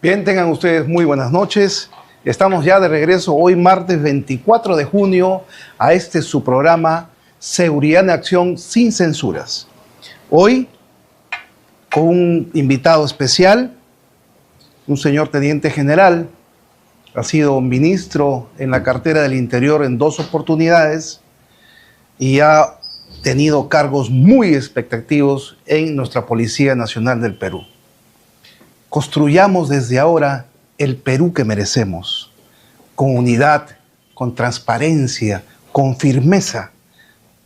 Bien, tengan ustedes muy buenas noches. Estamos ya de regreso hoy martes 24 de junio a su programa Seguridad en Acción sin censuras. Hoy con un invitado especial, un señor teniente general, ha sido ministro en la cartera del Interior en 2 oportunidades y ha tenido cargos muy expectativos en nuestra Policía Nacional del Perú. Construyamos desde ahora el Perú que merecemos, con unidad, con transparencia, con firmeza,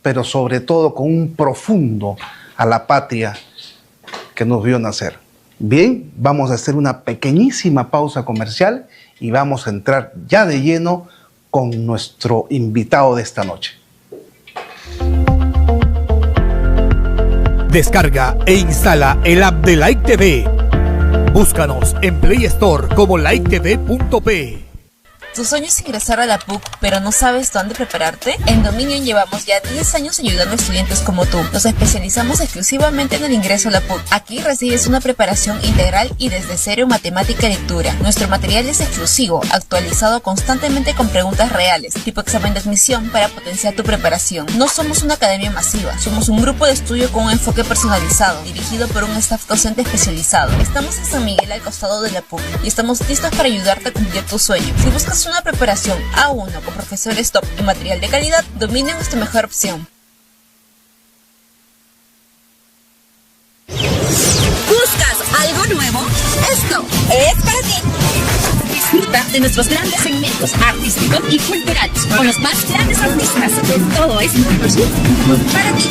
pero sobre todo con un profundo a la patria que nos vio nacer. Bien, vamos a hacer una pequeñísima pausa comercial y vamos a entrar ya de lleno con nuestro invitado de esta noche. Descarga e instala el app de Like TV. Búscanos en Play Store como liketv.pe. ¿Tu sueño es ingresar a la PUC, pero no sabes dónde prepararte? En Dominion llevamos ya 10 años ayudando a estudiantes como tú. Nos especializamos exclusivamente en el ingreso a la PUC. Aquí recibes una preparación integral y desde cero en matemática y lectura. Nuestro material es exclusivo, actualizado constantemente con preguntas reales, tipo examen de admisión para potenciar tu preparación. No somos una academia masiva, somos un grupo de estudio con un enfoque personalizado, dirigido por un staff docente especializado. Estamos en San Miguel al costado de la PUC y estamos listos para ayudarte a cumplir tu sueño. Si buscas una preparación A1 con profesores top y material de calidad, Dominion es tu mejor opción. ¿Buscas algo nuevo? Esto es para ti. Disfruta de nuestros grandes segmentos artísticos y culturales con los más grandes artistas. Todo es para ti.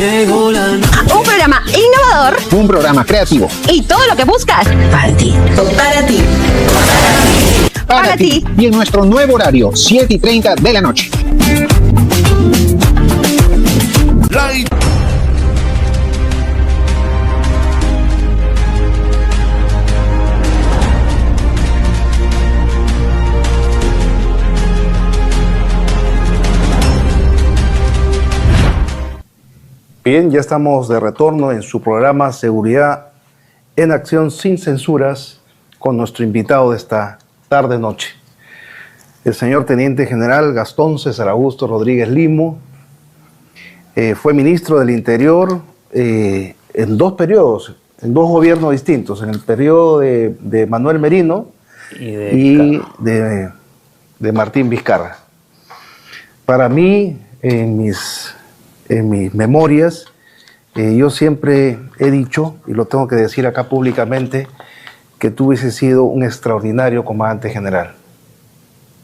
Un programa innovador. Un programa creativo. Y todo lo que buscas. Para ti. Para ti. Para ti. Y en nuestro nuevo horario, 7:30 de la noche. Bien, ya estamos de retorno en su programa Seguridad en Acción sin Censuras con nuestro invitado de esta tarde-noche, el señor Teniente General Gastón César Augusto Rodríguez Limo. Fue ministro del Interior en 2 periodos, en 2 gobiernos distintos, en el periodo de Manuel Merino y de Martín Vizcarra. Para mí, en mis memorias, yo siempre he dicho, y lo tengo que decir acá públicamente, que tú hubieses sido un extraordinario comandante general.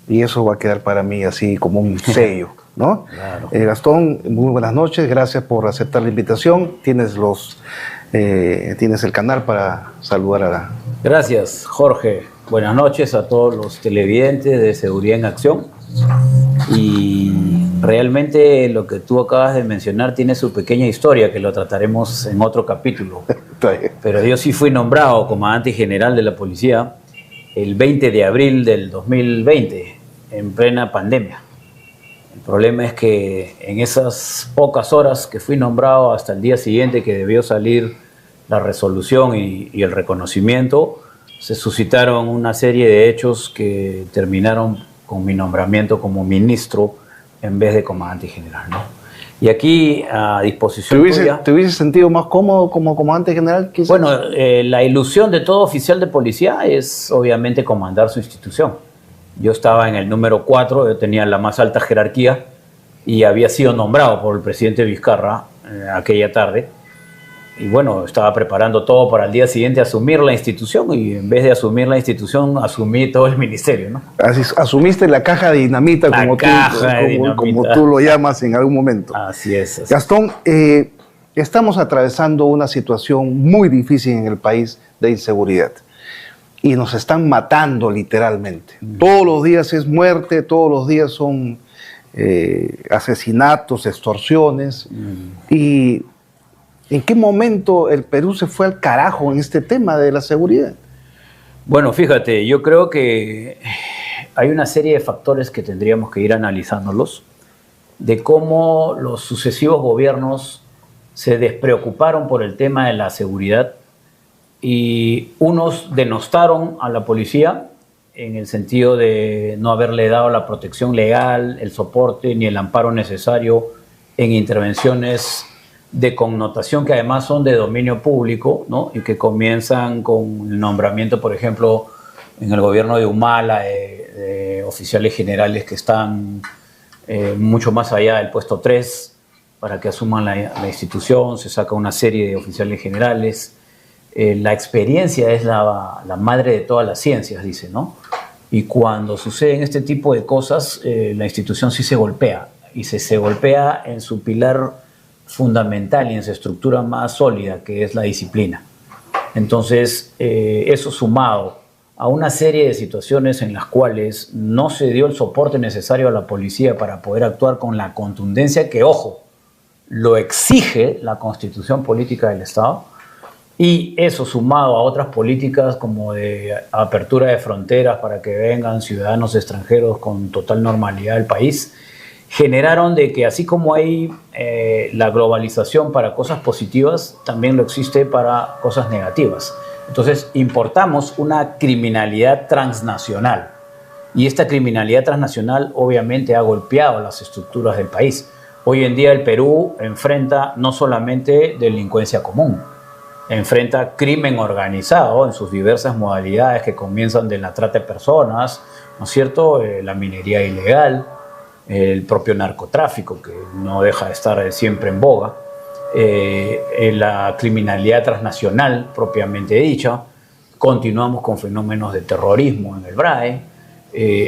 Y eso va a quedar para mí así como un sello, ¿no? Claro. Gastón, muy buenas noches, gracias por aceptar la invitación. Tienes el canal para saludar a la... Gracias, Jorge. Buenas noches a todos los televidentes de Seguridad en Acción. Y realmente lo que tú acabas de mencionar tiene su pequeña historia, que lo trataremos en otro capítulo. Pero yo sí fui nombrado comandante general de la policía el 20 de abril del 2020, en plena pandemia. El problema es que en esas pocas horas que fui nombrado hasta el día siguiente que debió salir la resolución y el reconocimiento, se suscitaron una serie de hechos que terminaron con mi nombramiento como ministro en vez de comandante general, ¿no? Y aquí, a disposición tuya... ¿Te hubiese sentido más cómodo como comandante general? Quizás? Bueno, la ilusión de todo oficial de policía es obviamente comandar su institución. Yo estaba en el número 4, yo tenía la más alta jerarquía y había sido nombrado por el presidente Vizcarra aquella tarde. Y bueno, estaba preparando todo para el día siguiente asumir la institución y en vez de asumir la institución, asumí todo el ministerio, ¿no? Asumiste la caja de dinamita, como tú lo llamas en algún momento. Así es. Gastón, estamos atravesando una situación muy difícil en el país de inseguridad y nos están matando literalmente. Todos los días es muerte, todos los días son asesinatos, extorsiones y... ¿En qué momento el Perú se fue al carajo en este tema de la seguridad? Bueno, fíjate, yo creo que hay una serie de factores que tendríamos que ir analizándolos. de cómo los sucesivos gobiernos se despreocuparon por el tema de la seguridad y unos denostaron a la policía en el sentido de no haberle dado la protección legal, el soporte ni el amparo necesario en intervenciones de connotación que además son de dominio público, ¿no? Y que comienzan con el nombramiento, por ejemplo, en el gobierno de Humala, de oficiales generales que están mucho más allá del puesto 3 para que asuman la institución, se saca una serie de oficiales generales. La experiencia es la madre de todas las ciencias, dice, ¿no? Y cuando suceden este tipo de cosas, la institución sí se golpea, y se golpea en su pilar fundamental y en su estructura más sólida, que es la disciplina. Entonces, eso sumado a una serie de situaciones en las cuales no se dio el soporte necesario a la policía para poder actuar con la contundencia que, ojo, lo exige la Constitución Política del Estado, y eso sumado a otras políticas como de apertura de fronteras para que vengan ciudadanos extranjeros con total normalidad al país, generaron de que así como hay la globalización para cosas positivas, también lo existe para cosas negativas. Entonces importamos una criminalidad transnacional, y esta criminalidad transnacional obviamente ha golpeado las estructuras del país. Hoy en día el Perú enfrenta no solamente delincuencia común, enfrenta crimen organizado en sus diversas modalidades que comienzan de la trata de personas, ¿no es cierto?, la minería ilegal, el propio narcotráfico, que no deja de estar siempre en boga, la criminalidad transnacional propiamente dicha. Continuamos con fenómenos de terrorismo en el BRAE.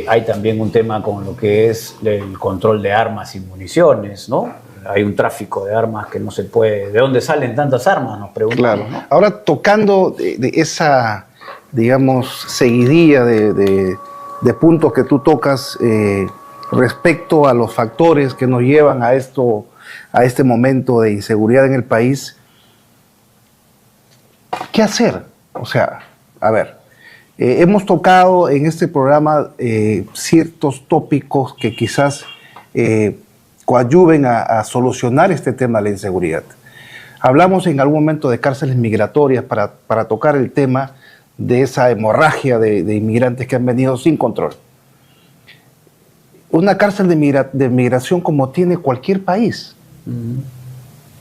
Hay también un tema con lo que es el control de armas y municiones, ¿no? Hay un tráfico de armas que no se puede... ¿De dónde salen tantas armas?, nos preguntamos. Claro. ¿No? Ahora, tocando de esa, digamos, seguidilla de puntos que tú tocas respecto a los factores que nos llevan a este momento de inseguridad en el país, ¿qué hacer? O sea, a ver, hemos tocado en este programa ciertos tópicos que quizás coadyuven a solucionar este tema de la inseguridad. Hablamos en algún momento de cárceles migratorias para tocar el tema de esa hemorragia de inmigrantes que han venido sin control. Una cárcel de migración como tiene cualquier país.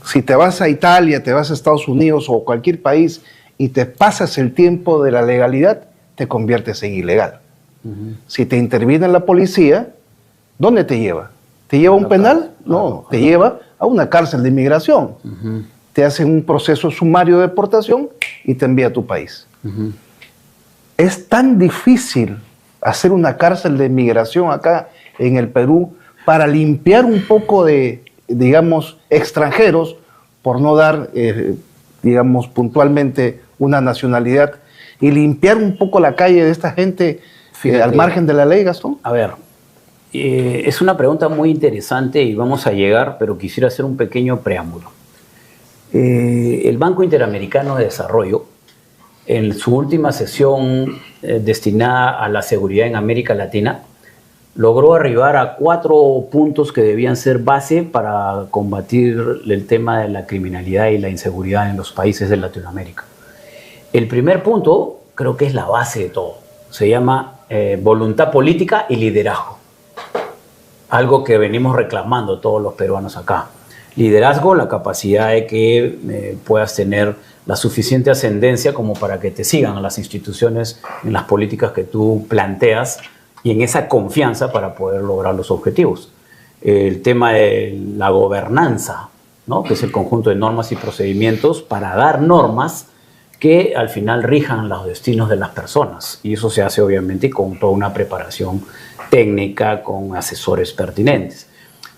Si te vas a Italia, te vas a Estados Unidos o cualquier país y te pasas el tiempo de la legalidad, te conviertes en ilegal. Si te interviene la policía, ¿dónde te lleva? ¿Te lleva a un penal? No, te lleva a una cárcel de inmigración. Te hacen un proceso sumario de deportación y te envía a tu país. Es tan difícil hacer una cárcel de inmigración acá en el Perú para limpiar un poco de, digamos, extranjeros, por no dar, digamos, puntualmente una nacionalidad, y limpiar un poco la calle de esta gente al margen de la ley, Gastón. A ver, es una pregunta muy interesante y vamos a llegar, pero quisiera hacer un pequeño preámbulo. El Banco Interamericano de Desarrollo, en su última sesión destinada a la seguridad en América Latina, logró arribar a 4 puntos que debían ser base para combatir el tema de la criminalidad y la inseguridad en los países de Latinoamérica. El primer punto creo que es la base de todo. Se llama voluntad política y liderazgo. Algo que venimos reclamando todos los peruanos acá. Liderazgo, la capacidad de que puedas tener la suficiente ascendencia como para que te sigan las instituciones en las políticas que tú planteas y en esa confianza para poder lograr los objetivos. El tema de la gobernanza, ¿no?, que es el conjunto de normas y procedimientos para dar normas que al final rijan los destinos de las personas. Y eso se hace obviamente con toda una preparación técnica, con asesores pertinentes.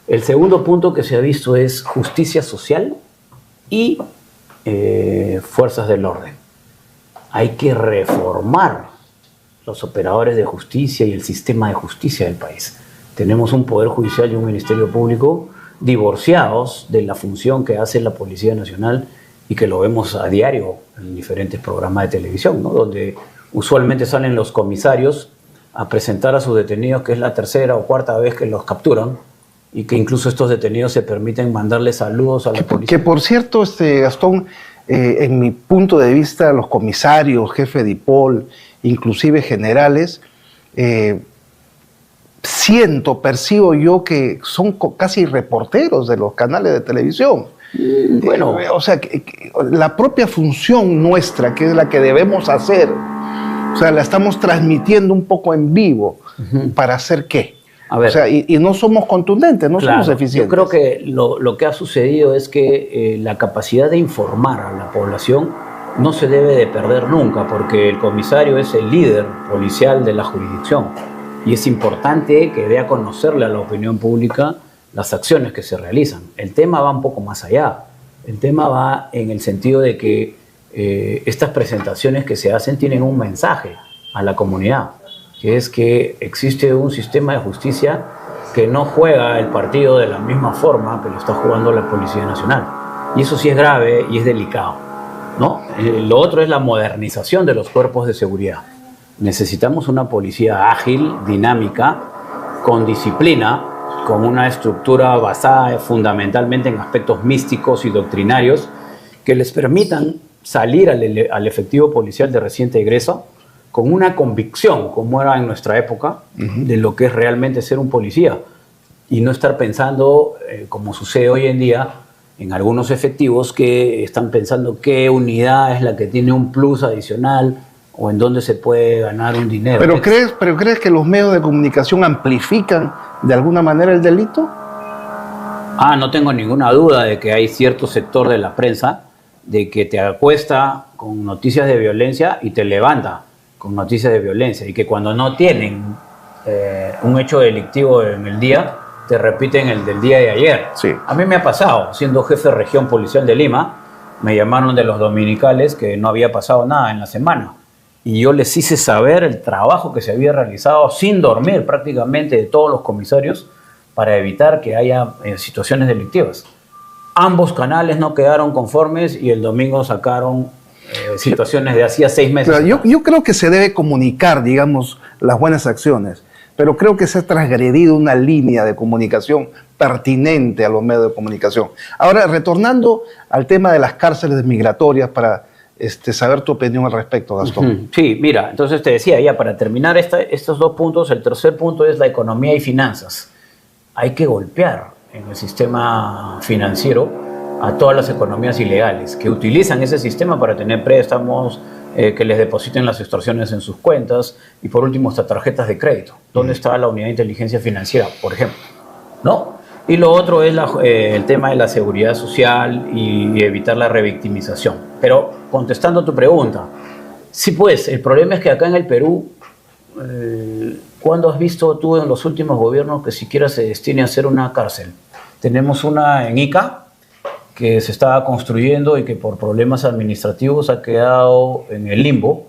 El segundo punto que se ha visto es justicia social y fuerzas del orden. Hay que reformar los operadores de justicia y el sistema de justicia del país. Tenemos un Poder Judicial y un Ministerio Público divorciados de la función que hace la Policía Nacional y que lo vemos a diario en diferentes programas de televisión, ¿no?, donde usualmente salen los comisarios a presentar a sus detenidos, que es la tercera o cuarta vez que los capturan, y que incluso estos detenidos se permiten mandarle saludos a la policía. Que por cierto, Gastón, en mi punto de vista, los comisarios, jefe de IPOL, inclusive generales, percibo yo que son casi reporteros de los canales de televisión. Bueno, O sea, la propia función nuestra, que es la que debemos hacer, o sea, la estamos transmitiendo un poco en vivo. ¿Para hacer qué? A ver, o sea, y no somos contundentes, no claro, somos eficientes. Yo creo que lo que ha sucedido es que la capacidad de informar a la población no se debe de perder nunca, porque el comisario es el líder policial de la jurisdicción y es importante que dé a conocerle a la opinión pública las acciones que se realizan. El tema va un poco más allá. El tema va en el sentido de que estas presentaciones que se hacen tienen un mensaje a la comunidad, que es que existe un sistema de justicia que no juega el partido de la misma forma que lo está jugando la Policía Nacional. Y eso sí es grave y es delicado, ¿no? Lo otro es la modernización de los cuerpos de seguridad. Necesitamos una policía ágil, dinámica, con disciplina, con una estructura basada fundamentalmente en aspectos místicos y doctrinarios que les permitan salir al efectivo policial de reciente egreso con una convicción, como era en nuestra época, de lo que es realmente ser un policía y no estar pensando, como sucede hoy en día, en algunos efectivos que están pensando qué unidad es la que tiene un plus adicional o en dónde se puede ganar un dinero. ¿Pero crees que los medios de comunicación amplifican de alguna manera el delito? No tengo ninguna duda de que hay cierto sector de la prensa de que te acuesta con noticias de violencia y te levanta con noticias de violencia, y que cuando no tienen un hecho delictivo en el día, te repiten el del día de ayer. Sí. A mí me ha pasado, siendo jefe de región policial de Lima, me llamaron de los dominicales que no había pasado nada en la semana. Y yo les hice saber el trabajo que se había realizado sin dormir prácticamente de todos los comisarios para evitar que haya situaciones delictivas. Ambos canales no quedaron conformes y el domingo sacaron situaciones de hacía 6 meses. Claro, yo creo que se debe comunicar, digamos, las buenas acciones, pero creo que se ha transgredido una línea de comunicación pertinente a los medios de comunicación. Ahora, retornando al tema de las cárceles migratorias para saber tu opinión al respecto, Gastón. Sí, mira, entonces te decía ya, para terminar estos 2 puntos, el tercer punto es la economía y finanzas. Hay que golpear en el sistema financiero a todas las economías ilegales que utilizan ese sistema para tener préstamos, que les depositen las extorsiones en sus cuentas y por último hasta tarjetas de crédito. ¿Dónde está la unidad de inteligencia financiera, por ejemplo? ¿No? Y lo otro es el tema de la seguridad social y evitar la revictimización. Pero contestando a tu pregunta, sí, pues el problema es que acá en el Perú, ¿cuándo has visto tú en los últimos gobiernos que siquiera se destine a hacer una cárcel? Tenemos una en Ica que se estaba construyendo y que por problemas administrativos ha quedado en el limbo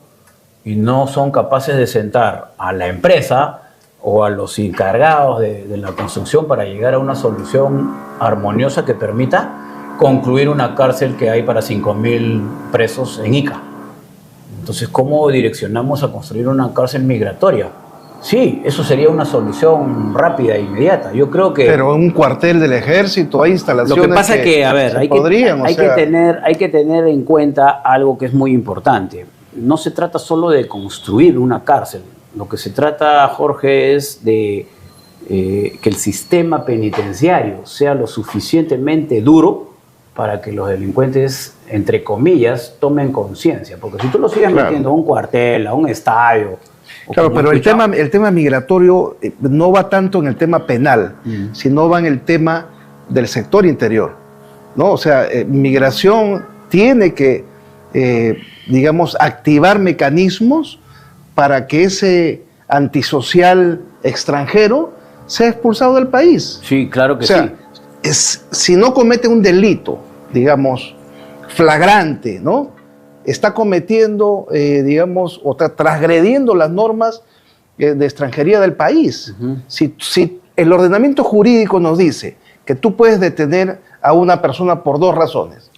y no son capaces de sentar a la empresa o a los encargados de la construcción para llegar a una solución armoniosa que permita concluir una cárcel que hay para 5.000 presos en Ica. Entonces, ¿cómo direccionamos a construir una cárcel migratoria? Sí, eso sería una solución rápida e inmediata. Yo creo que... Pero un cuartel del ejército, hay instalaciones. Lo que pasa es que, a ver, hay que tener en cuenta algo que es muy importante. No se trata solo de construir una cárcel. Lo que se trata, Jorge, es de que el sistema penitenciario sea lo suficientemente duro para que los delincuentes, entre comillas, tomen conciencia. Porque si tú lo sigues metiendo a un cuartel, a un estadio... Claro, pero el tema migratorio no va tanto en el tema penal, sino va en el tema del sector interior, ¿no? O sea, migración tiene que, digamos, activar mecanismos para que ese antisocial extranjero sea expulsado del país. Sí, claro que sí. Si no comete un delito, digamos, flagrante, ¿no? Está cometiendo, digamos, o está transgrediendo las normas de extranjería del país. Si el ordenamiento jurídico nos dice que tú puedes detener a una persona por 2 razones.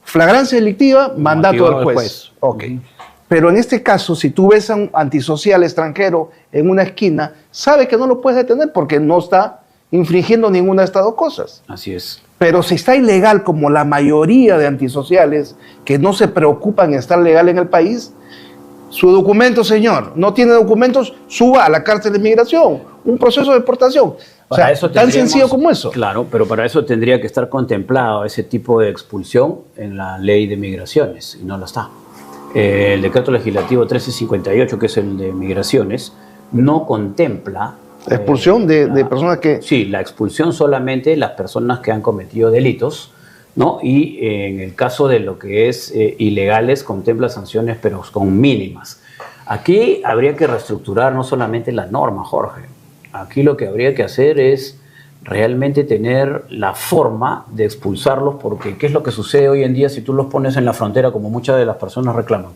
Flagrancia delictiva, mandato del juez. Okay. Pero en este caso, si tú ves a un antisocial extranjero en una esquina, sabe que no lo puedes detener porque no está infringiendo ninguna de estas dos cosas. Así es. Pero si está ilegal, como la mayoría de antisociales que no se preocupan en estar legal en el país, su documento, señor, no tiene documentos, suba a la cárcel de migración, un proceso de deportación. O sea, tan sencillo como eso. Claro, pero para eso tendría que estar contemplado ese tipo de expulsión en la ley de migraciones, y no lo está. El decreto legislativo 1358, que es el de migraciones, no contempla... La expulsión de personas que... Sí, la expulsión solamente de las personas que han cometido delitos, ¿no? Y en el caso de lo que es ilegales, contempla sanciones, pero con mínimas. Aquí habría que reestructurar no solamente la norma, Jorge. Aquí lo que habría que hacer es realmente tener la forma de expulsarlos, porque ¿qué es lo que sucede hoy en día si tú los pones en la frontera, como muchas de las personas reclaman?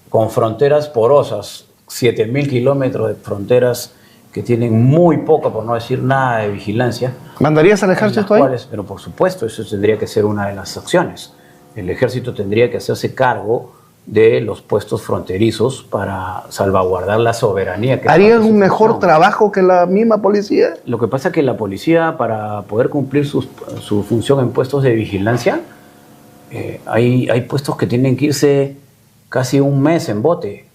Con fronteras porosas, 7.000 kilómetros de fronteras que tienen muy poca, por no decir nada, de vigilancia. ¿Mandarías al ejército ahí? Pero por supuesto, eso tendría que ser una de las acciones. El ejército tendría que hacerse cargo de los puestos fronterizos para salvaguardar la soberanía. ¿Harían un mejor trabajo que la misma policía? Lo que pasa es que la policía, para poder cumplir su función en puestos de vigilancia, hay puestos que tienen que irse casi un mes en bote.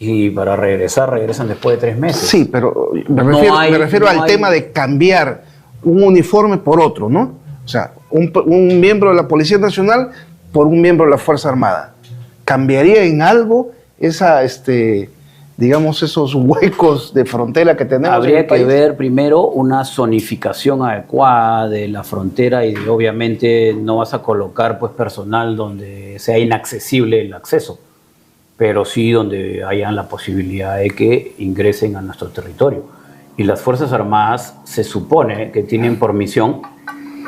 Y para regresan después de 3 meses. Sí, pero me refiero al tema de cambiar un uniforme por otro, ¿no? O sea, un miembro de la Policía Nacional por un miembro de la Fuerza Armada. ¿Cambiaría en algo digamos, esos huecos de frontera que tenemos? Habría que ver primero una zonificación adecuada de la frontera, y obviamente no vas a colocar pues personal donde sea inaccesible el acceso, pero sí donde hayan la posibilidad de que ingresen a nuestro territorio. Y las Fuerzas Armadas se supone que tienen por misión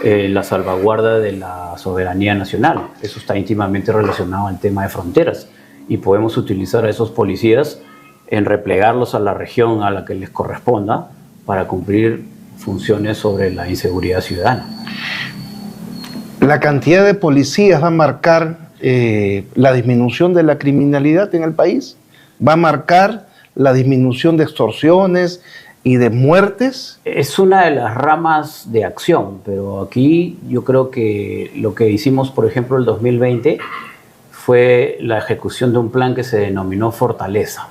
la salvaguarda de la soberanía nacional. Eso está íntimamente relacionado al tema de fronteras, y podemos utilizar a esos policías en replegarlos a la región a la que les corresponda para cumplir funciones sobre la inseguridad ciudadana. La cantidad de policías va a marcar la disminución de la criminalidad en el país, va a marcar la disminución de extorsiones y de muertes. Es una de las ramas de acción, pero aquí yo creo que lo que hicimos, por ejemplo, el 2020 fue la ejecución de un plan que se denominó Fortaleza.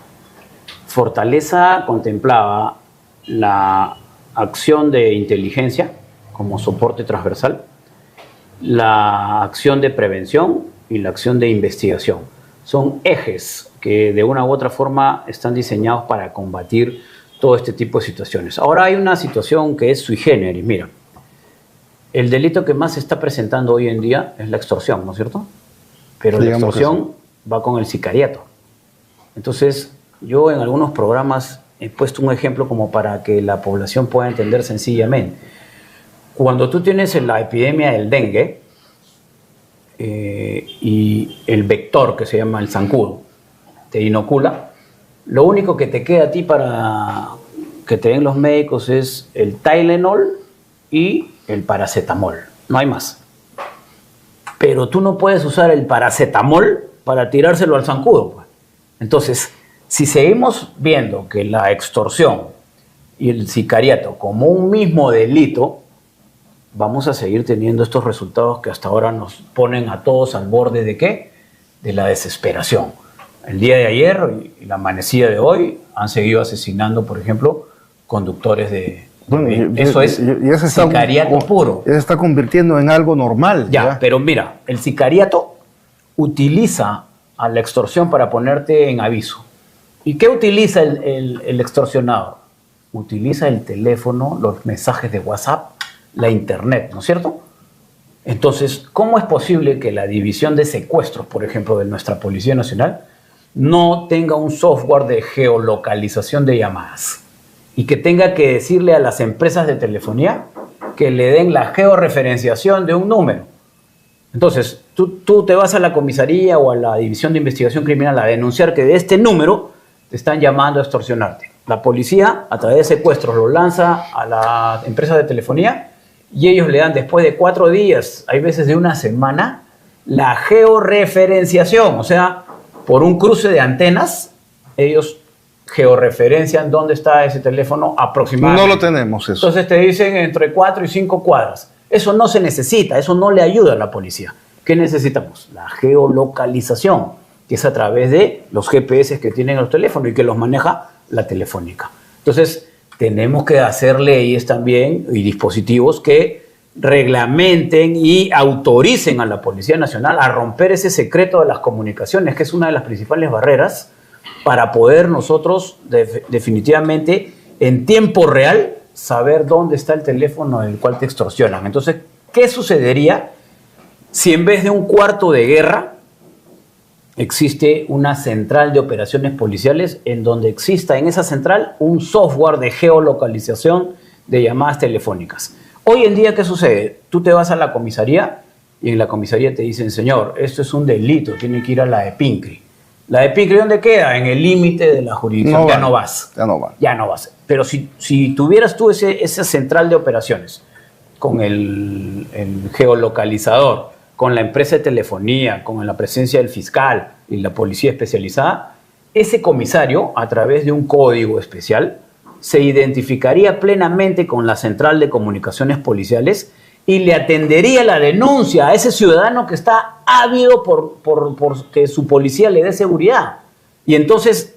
Fortaleza contemplaba la acción de inteligencia como soporte transversal, la acción de prevención y la acción de investigación. Son ejes que de una u otra forma están diseñados para combatir todo este tipo de situaciones. Ahora hay una situación que es sui generis. Mira, el delito que más se está presentando hoy en día es la extorsión, ¿no es cierto? Pero la extorsión va con el sicariato. Entonces, yo en algunos programas he puesto un ejemplo como para que la población pueda entender sencillamente. Cuando tú tienes la epidemia del dengue y el vector, que se llama el zancudo, te inocula, lo único que te queda a ti para que te den los médicos es el Tylenol y el paracetamol. No hay más. Pero tú no puedes usar el paracetamol para tirárselo al zancudo, pues. Entonces, si seguimos viendo que la extorsión y el sicariato como un mismo delito, vamos a seguir teniendo estos resultados que hasta ahora nos ponen a todos al borde ¿de qué? De la desesperación. El día de ayer y la amanecida de hoy han seguido asesinando, por ejemplo, conductores de... Eso es sicariato puro. Ya se está convirtiendo en algo normal. Ya, pero mira, el sicariato utiliza a la extorsión para ponerte en aviso. ¿Y qué utiliza el extorsionador? Utiliza el teléfono, los mensajes de WhatsApp, la internet, ¿no es cierto? Entonces, ¿cómo es posible que la división de secuestros, por ejemplo, de nuestra Policía Nacional, no tenga un software de geolocalización de llamadas y que tenga que decirle a las empresas de telefonía que le den la georreferenciación de un número? Entonces, tú te vas a la comisaría o a la División de Investigación Criminal a denunciar que de este número te están llamando a extorsionarte. La policía, a través de secuestros, lo lanza a la empresa de telefonía y ellos le dan, después de 4 días, hay veces de una semana, la georreferenciación. O sea, por un cruce de antenas, ellos georreferencian dónde está ese teléfono aproximadamente. No lo tenemos eso. Entonces te dicen entre 4 y 5 cuadras. Eso no se necesita, eso no le ayuda a la policía. ¿Qué necesitamos? La geolocalización, que es a través de los GPS que tienen los teléfonos y que los maneja la Telefónica. Entonces, tenemos que hacer leyes también y dispositivos que reglamenten y autoricen a la Policía Nacional a romper ese secreto de las comunicaciones, que es una de las principales barreras para poder nosotros definitivamente en tiempo real saber dónde está el teléfono del cual te extorsionan. Entonces, ¿qué sucedería si en vez de un cuarto de guerra existe una central de operaciones policiales en donde exista en esa central un software de geolocalización de llamadas telefónicas? Hoy en día, ¿qué sucede? Tú te vas a la comisaría y en la comisaría te dicen, señor, esto es un delito, tiene que ir a la de Pincri. ¿La de Pincri dónde queda? En el límite de la jurisdicción. Ya no vas. Ya no vas. Pero si tuvieras tú esa central de operaciones con el geolocalizador, con la empresa de telefonía, con la presencia del fiscal y la policía especializada, ese comisario, a través de un código especial, se identificaría plenamente con la central de comunicaciones policiales y le atendería la denuncia a ese ciudadano que está ávido por que su policía le dé seguridad. Y entonces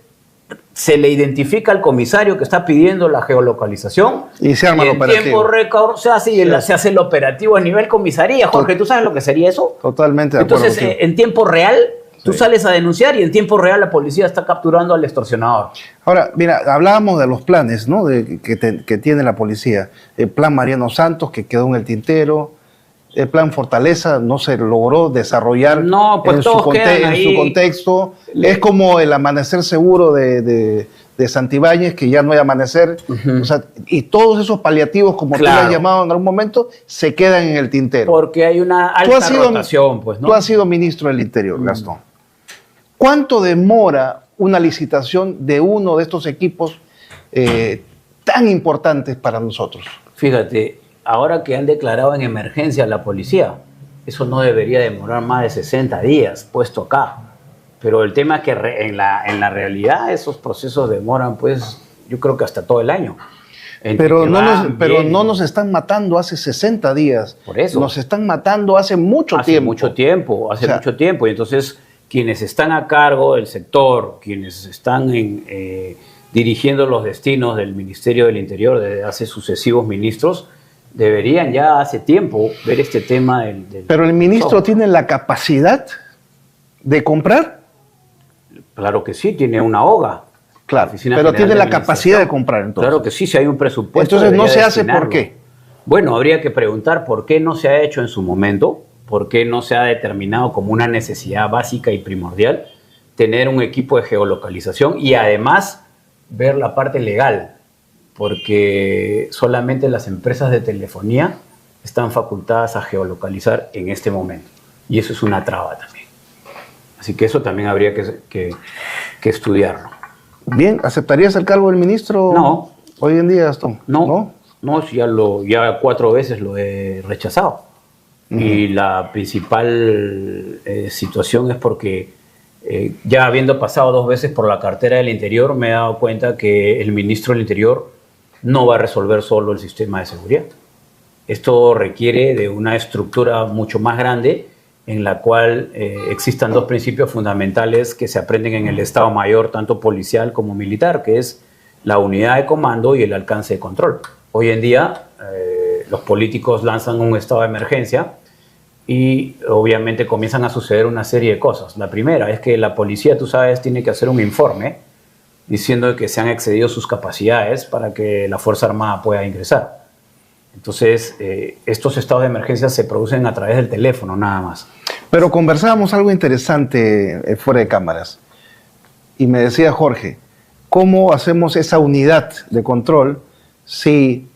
se le identifica al comisario que está pidiendo la geolocalización y se arma el operativo. En tiempo récord se hace el operativo a nivel comisaría. Jorge, ¿tú sabes lo que sería eso? Totalmente de acuerdo. Entonces, en tiempo real, tú sales a denunciar y en tiempo real la policía está capturando al extorsionador. Ahora, mira, hablábamos de los planes, ¿no? que tiene la policía. El plan Mariano Santos, que quedó en el tintero. El plan Fortaleza no se logró desarrollar en su contexto. Es como el amanecer seguro de Santibáñez, que ya no hay amanecer. O sea, y todos esos paliativos, como tú lo has llamado en algún momento, se quedan en el tintero. Porque hay una alta rotación, pues, ¿no? Tú has sido ministro del Interior, Gastón. ¿Cuánto demora una licitación de uno de estos equipos tan importantes para nosotros? Fíjate, ahora que han declarado en emergencia a la policía, eso no debería demorar más de 60 días puesto acá. Pero el tema es que en la realidad esos procesos demoran, pues, yo creo que hasta todo el año. Pero no nos están matando hace 60 días. Por eso. Nos están matando hace mucho tiempo. Hace mucho tiempo. Y entonces, quienes están a cargo del sector, quienes están dirigiendo los destinos del Ministerio del Interior desde hace sucesivos ministros, deberían ya hace tiempo ver este tema del Pero el ministro tiene la capacidad de comprar. Claro que sí, tiene una OGA. Claro, pero tiene la capacidad de comprar entonces. Claro que sí, si hay un presupuesto. Entonces no se hace, ¿por qué? Bueno, habría que preguntar por qué no se ha hecho en su momento, por qué no se ha determinado como una necesidad básica y primordial tener un equipo de geolocalización y además ver la parte legal, porque solamente las empresas de telefonía están facultadas a geolocalizar en este momento. Y eso es una traba también. Así que eso también habría que estudiarlo. Bien, ¿aceptarías el cargo del ministro? No. Hoy en día, Gastón. No, ya 4 veces lo he rechazado. Y la principal situación es porque ya habiendo pasado 2 veces por la cartera del Interior, me he dado cuenta que el ministro del Interior no va a resolver solo el sistema de seguridad. Esto requiere de una estructura mucho más grande en la cual existan 2 principios fundamentales que se aprenden en el Estado Mayor, tanto policial como militar, que es la unidad de comando y el alcance de control. Hoy en día los políticos lanzan un estado de emergencia y obviamente comienzan a suceder una serie de cosas. La primera es que la policía, tú sabes, tiene que hacer un informe diciendo que se han excedido sus capacidades para que la Fuerza Armada pueda ingresar. Entonces, estos estados de emergencia se producen a través del teléfono, nada más. Pero conversábamos algo interesante fuera de cámaras. Y me decía Jorge, ¿cómo hacemos esa unidad de control si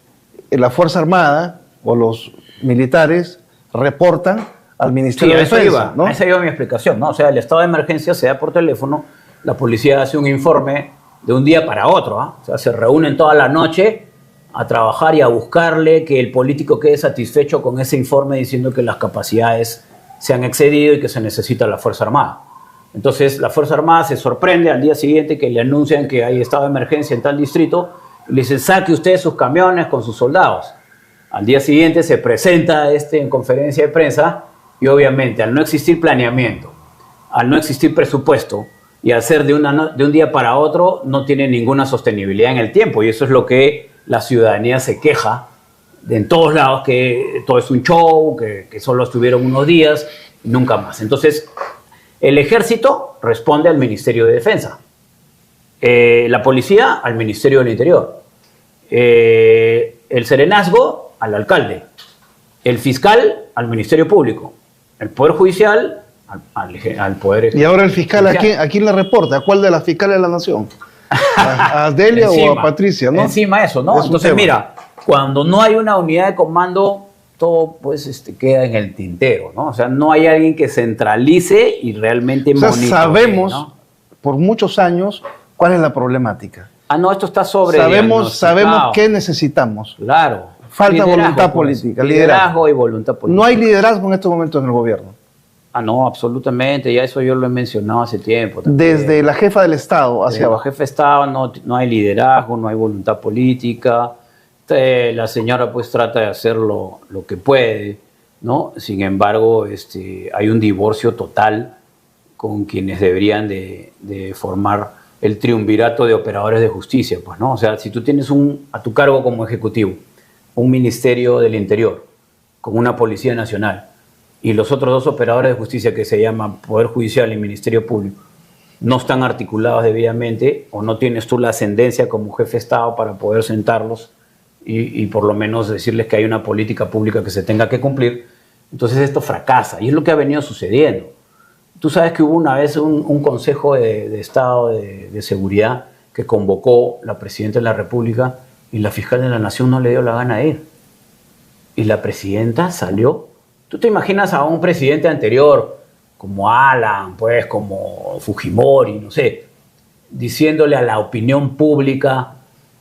la Fuerza Armada o los militares reportan al Ministerio de Defensa? ¿No? Esa iba mi explicación, ¿no? O sea, el estado de emergencia se da por teléfono, la policía hace un informe de un día para otro, ¿eh? O sea, se reúnen toda la noche a trabajar y a buscarle que el político quede satisfecho con ese informe diciendo que las capacidades se han excedido y que se necesita la Fuerza Armada. Entonces la Fuerza Armada se sorprende al día siguiente que le anuncian que hay estado de emergencia en tal distrito y le dicen, saque usted sus camiones con sus soldados. Al día siguiente se presenta en conferencia de prensa y obviamente al no existir planeamiento, al no existir presupuesto y al ser de un día para otro no tiene ninguna sostenibilidad en el tiempo, y eso es lo que la ciudadanía se queja en todos lados, que todo es un show, que solo estuvieron unos días y nunca más. Entonces el ejército responde al Ministerio de Defensa, la policía al Ministerio del Interior, el serenazgo al alcalde, el fiscal al Ministerio Público, el Poder Judicial al Poder Ejecutivo. Y ahora el fiscal, ¿a quién le reporta? ¿A cuál de las fiscales de la nación? ¿A Delia o a Patricia? ¿No? Encima eso, ¿no? Entonces, mira, cuando no hay una unidad de comando, todo pues queda en el tintero, ¿no? O sea, no hay alguien que centralice y realmente monitoree, sabemos, ¿no? Por muchos años, cuál es la problemática. No, esto está sobre Sabemos qué necesitamos. Claro. Falta voluntad política, liderazgo y voluntad política. No hay liderazgo en estos momentos en el gobierno. No, absolutamente. Ya eso yo lo he mencionado hace tiempo. También. Desde la jefa del Estado hacia abajo. La jefa de Estado no hay liderazgo, no hay voluntad política. La señora pues trata de hacer lo que puede, ¿no? Sin embargo, hay un divorcio total con quienes deberían de formar el triunvirato de operadores de justicia, pues, ¿no? O sea, si tú tienes a tu cargo como ejecutivo un Ministerio del Interior con una Policía Nacional y los otros dos operadores de justicia que se llaman Poder Judicial y Ministerio Público no están articulados debidamente, o no tienes tú la ascendencia como jefe de Estado para poder sentarlos y por lo menos decirles que hay una política pública que se tenga que cumplir, entonces esto fracasa, y es lo que ha venido sucediendo. Tú sabes que hubo una vez un Consejo de Estado de Seguridad que convocó la Presidenta de la República y la Fiscal de la Nación no le dio la gana de ir. Y la Presidenta salió. ¿Tú te imaginas a un presidente anterior como Alan, pues como Fujimori, no sé, diciéndole a la opinión pública,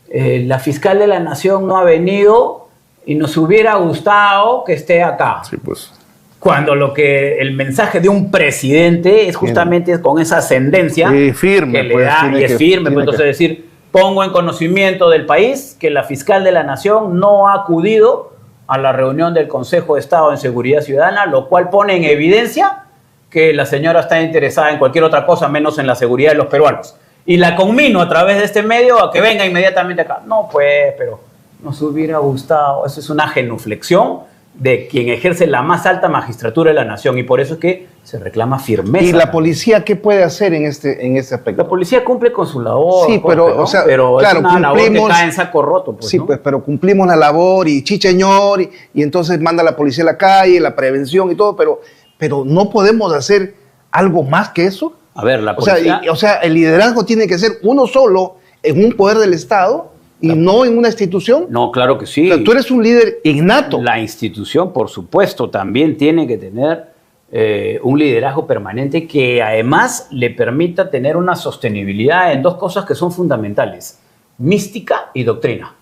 la Fiscal de la Nación no ha venido y nos hubiera gustado que esté acá? Sí, pues. Cuando el mensaje de un presidente es justamente con esa ascendencia firme, que le da, y es firme, pues, entonces decir, pongo en conocimiento del país que la Fiscal de la Nación no ha acudido a la reunión del Consejo de Estado en Seguridad Ciudadana, lo cual pone en evidencia que la señora está interesada en cualquier otra cosa menos en la seguridad de los peruanos. Y la conmino a través de este medio a que venga inmediatamente acá. No, pues, pero nos hubiera gustado. Eso es una genuflexión de quien ejerce la más alta magistratura de la nación, y por eso es que se reclama firmeza. ¿Y la policía qué puede hacer en este aspecto? La policía cumple con su labor. Sí, pero, ¿no? o sea, pero claro, es una labor que cae en saco roto. Pues, sí, ¿no? pues, pero cumplimos la labor y chicheñor, y entonces manda la policía a la calle, la prevención y todo, pero no podemos hacer algo más que eso. A ver, la policía... O sea, el liderazgo tiene que ser uno solo en un poder del Estado y no en una institución. No, claro que sí. O sea, tú eres un líder innato. La institución, por supuesto, también tiene que tener un liderazgo permanente que además le permita tener una sostenibilidad en dos cosas que son fundamentales: mística y doctrina.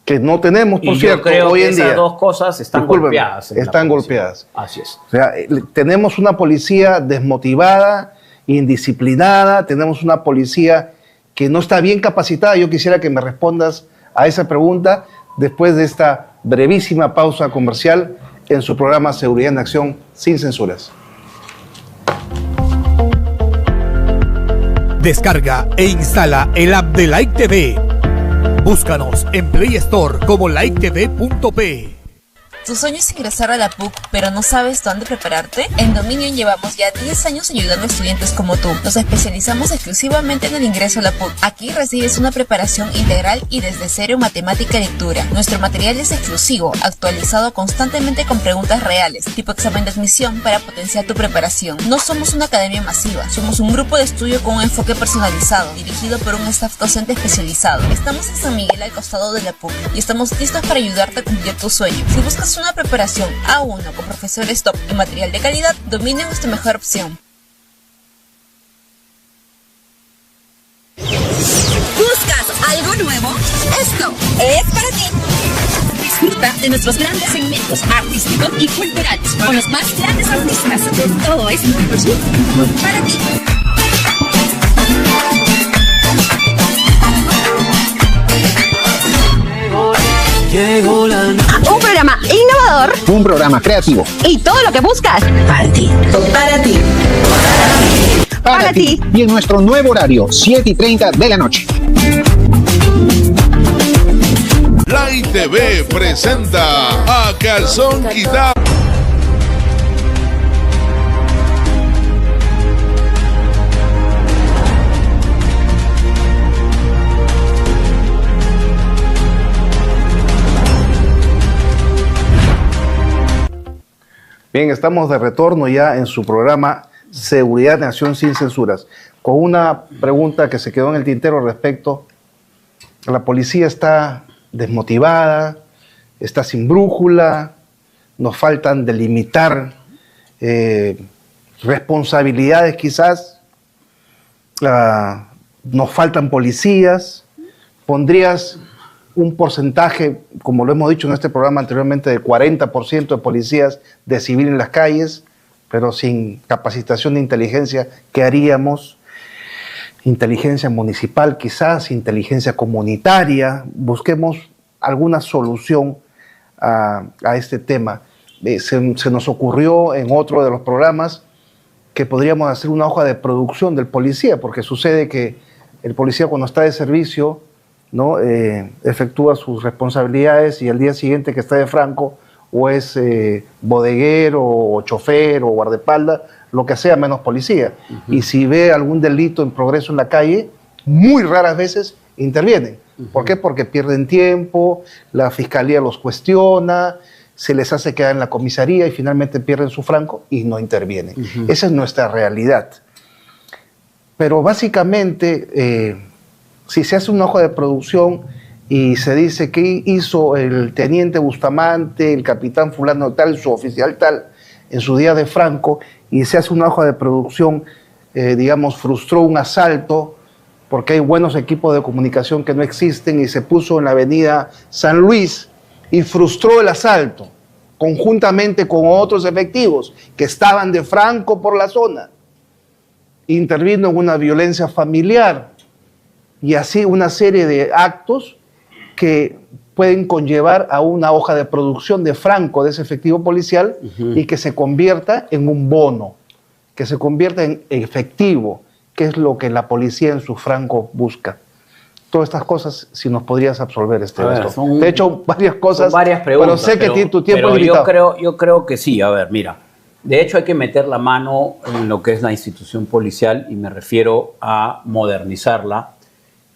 Que no tenemos, por cierto, yo creo hoy que en esas día. dos cosas están golpeadas. Están golpeadas. Así es. O sea, tenemos una policía desmotivada, indisciplinada, tenemos una policía que no está bien capacitada. Yo quisiera que me respondas a esa pregunta después de esta brevísima pausa comercial en su programa Seguridad en Acción sin censuras. Descarga e instala el app de Like TV. Búscanos en Play Store como liketv.p. ¿Tu sueño es ingresar a la PUC, pero no sabes dónde prepararte? En Dominion llevamos ya 10 años ayudando a estudiantes como tú. Nos especializamos exclusivamente en el ingreso a la PUC. Aquí recibes una preparación integral y desde cero en matemática y lectura. Nuestro material es exclusivo, actualizado constantemente con preguntas reales, tipo examen de admisión para potenciar tu preparación. No somos una academia masiva, somos un grupo de estudio con un enfoque personalizado, dirigido por un staff docente especializado. Estamos en San Miguel al costado de la PUC y estamos listos para ayudarte a cumplir tu sueño. Si buscas una preparación A1 con profesores top y material de calidad, Dominion es tu mejor opción. ¿Buscas algo nuevo? Esto es para ti. Disfruta de nuestros grandes segmentos artísticos y culturales con los más grandes artistas. Todo es para ti. Un programa innovador Un programa creativo. y todo lo que buscas. Para ti. Para ti. Para ti. Y en nuestro nuevo horario, 7:30 de la noche. Light TV presenta a Calzón Quitado. Bien, estamos de retorno ya en su programa Seguridad en Acción sin Censuras, con una pregunta que se quedó en el tintero respecto a la policía. Está desmotivada, está sin brújula, nos faltan delimitar responsabilidades quizás, nos faltan policías. ¿Pondrías un porcentaje, como lo hemos dicho en este programa anteriormente, del 40% de policías de civil en las calles, pero sin capacitación de inteligencia? ¿Qué haríamos? Inteligencia municipal quizás, inteligencia comunitaria. Busquemos alguna solución a este tema. Se nos ocurrió en otro de los programas que podríamos hacer una hoja de producción del policía, porque sucede que el policía, cuando está de servicio, ¿no? Efectúa sus responsabilidades, y al día siguiente que está de franco, o es bodeguero, o chofer, o guardaespaldas, lo que sea, menos policía. Y si ve algún delito en progreso en la calle, muy raras veces intervienen. ¿Por qué? Porque pierden tiempo, la fiscalía los cuestiona, se les hace quedar en la comisaría y finalmente pierden su franco y no intervienen. Esa es nuestra realidad. Pero básicamente, si se hace una hoja de producción y se dice qué hizo el teniente Bustamante, el capitán fulano tal, su oficial tal, en su día de franco, y se hace una hoja de producción, digamos, frustró un asalto porque hay buenos equipos de comunicación que no existen, y se puso en la avenida San Luis y frustró el asalto, conjuntamente con otros efectivos que estaban de franco por la zona. Intervino en una violencia familiar, y así una serie de actos que pueden conllevar a una hoja de producción de franco de ese efectivo policial, y que se convierta en un bono, que se convierta en efectivo, que es lo que la policía en su franco busca. Todas estas cosas, si nos podrías absolver, de hecho, varias cosas, varias preguntas, pero sé que tu tiempo es limitado. Yo creo que sí. A ver, mira, de hecho hay que meter la mano en lo que es la institución policial, y me refiero a modernizarla.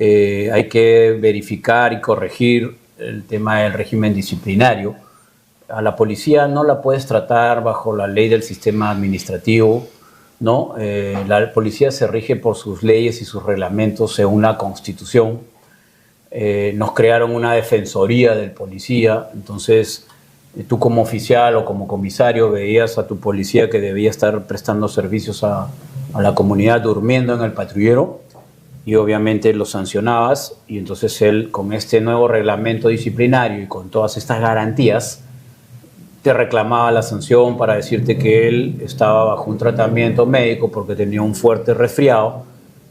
Hay que verificar y corregir el tema del régimen disciplinario. A la policía no la puedes tratar bajo la ley del sistema administrativo, ¿no? La policía se rige por sus leyes y sus reglamentos según la Constitución. Nos crearon una defensoría del policía, entonces tú como oficial o como comisario veías a tu policía que debía estar prestando servicios a la comunidad durmiendo en el patrullero, y obviamente lo sancionabas, y entonces él, con este nuevo reglamento disciplinario y con todas estas garantías, te reclamaba la sanción para decirte que él estaba bajo un tratamiento médico porque tenía un fuerte resfriado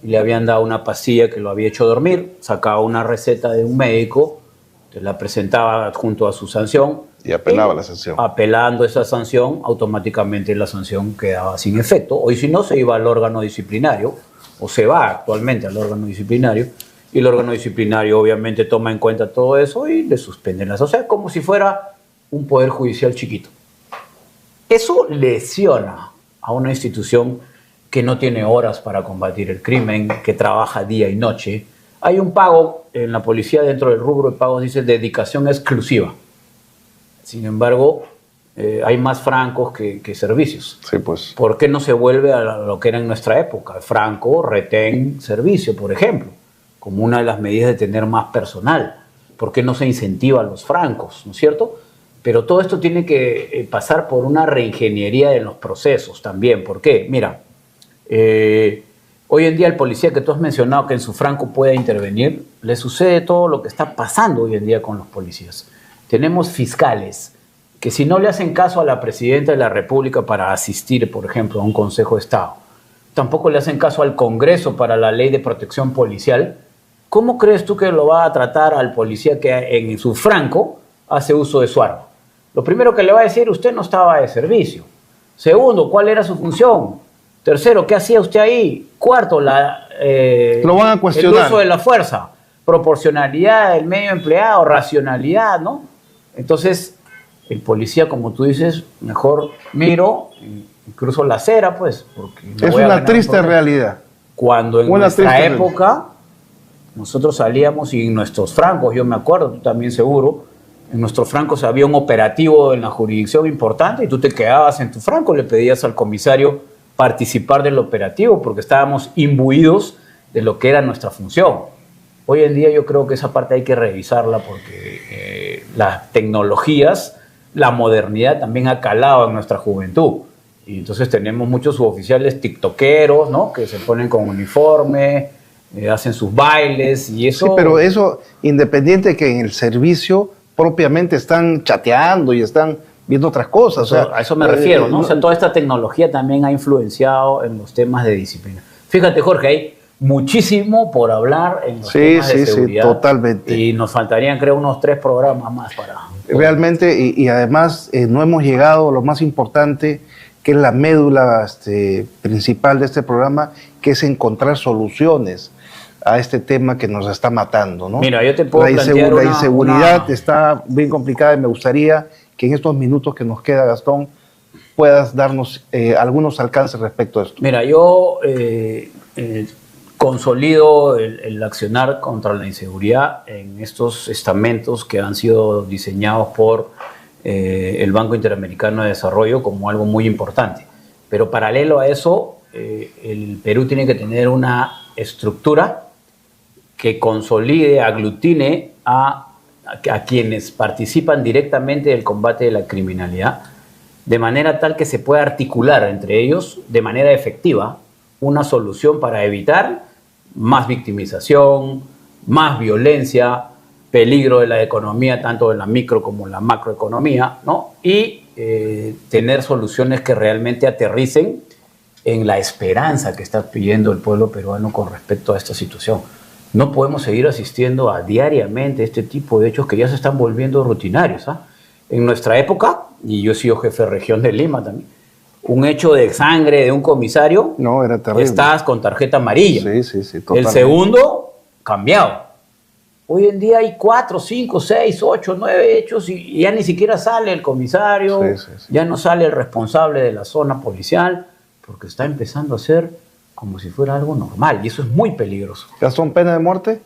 y le habían dado una pastilla que lo había hecho dormir, sacaba una receta de un médico, te la presentaba junto a su sanción. Y apelaba la sanción. Apelando esa sanción, automáticamente la sanción quedaba sin efecto, o si no, se iba al órgano disciplinario, o se va actualmente al órgano disciplinario, y el órgano disciplinario obviamente toma en cuenta todo eso y le suspenden las. O sea, como si fuera un poder judicial chiquito. Eso lesiona a una institución que no tiene horas para combatir el crimen, que trabaja día y noche. Hay un pago en la policía, dentro del rubro de pagos dice dedicación exclusiva. Sin embargo, hay más francos que servicios. Sí, pues. ¿Por qué no se vuelve a lo que era en nuestra época? Franco, retén, servicio, por ejemplo, como una de las medidas de tener más personal. ¿Por qué no se incentiva a los francos? ¿No es cierto? Pero todo esto tiene que pasar por una reingeniería en los procesos también. ¿Por qué? Mira, hoy en día el policía que tú has mencionado que en su franco puede intervenir, le sucede todo lo que está pasando hoy en día con los policías. Tenemos fiscales que, si no le hacen caso a la presidenta de la República para asistir, por ejemplo, a un Consejo de Estado, tampoco le hacen caso al Congreso para la ley de protección policial, ¿cómo crees tú que lo va a tratar al policía que en su franco hace uso de su arma. Lo primero que le va a decir, usted no estaba de servicio. Segundo, ¿cuál era su función? Tercero, ¿qué hacía usted ahí? Cuarto, lo van a cuestionar. El uso de la fuerza, proporcionalidad del medio empleado, racionalidad, ¿no? Entonces, el policía, como tú dices, mejor miro, cruzo la acera, pues, porque es una triste realidad. Cuando en nuestra época nosotros salíamos y en nuestros francos, yo me acuerdo, tú también seguro, en nuestros francos había un operativo en la jurisdicción importante y tú te quedabas en tu franco, le pedías al comisario participar del operativo porque estábamos imbuidos de lo que era nuestra función. Hoy en día yo creo que esa parte hay que revisarla porque las tecnologías, la modernidad también ha calado en nuestra juventud. Y entonces tenemos muchos suboficiales tiktokeros, ¿no? Que se ponen con uniforme, hacen sus bailes y eso... Sí, pero eso, independiente de que en el servicio propiamente están chateando y están viendo otras cosas. Eso, o sea, a eso me refiero, ¿no? O sea, toda esta tecnología también ha influenciado en los temas de disciplina. Fíjate, Jorge, hay muchísimo por hablar en los temas de seguridad. Sí, totalmente. Y nos faltarían, creo, unos 3 programas más para... Realmente, y además no hemos llegado a lo más importante, que es la médula principal de este programa, que es encontrar soluciones a este tema que nos está matando, ¿no? Mira, yo te puedo plantear la inseguridad está bien complicada y me gustaría que en estos minutos que nos queda, Gastón, puedas darnos algunos alcances respecto a esto. Mira, yo consolido el accionar contra la inseguridad en estos estamentos que han sido diseñados por el Banco Interamericano de Desarrollo como algo muy importante. Pero paralelo a eso, el Perú tiene que tener una estructura que consolide, aglutine a quienes participan directamente del combate de la criminalidad, de manera tal que se pueda articular entre ellos de manera efectiva una solución para evitar más victimización, más violencia, peligro de la economía, tanto de la micro como la macroeconomía, ¿no? Y tener soluciones que realmente aterricen en la esperanza que está pidiendo el pueblo peruano con respecto a esta situación. No podemos seguir asistiendo a diariamente este tipo de hechos que ya se están volviendo rutinarios. En nuestra época, y yo he sido jefe de región de Lima también, un hecho de sangre de un comisario, no, era terrible. Estás con tarjeta amarilla. Sí, totalmente. El segundo, cambiado. Hoy en día hay 4, 5, 6, 8, 9 hechos y ya ni siquiera sale el comisario, ya no sale el responsable de la zona policial, porque está empezando a ser como si fuera algo normal, y eso es muy peligroso. ¿Gastón, pena de muerte?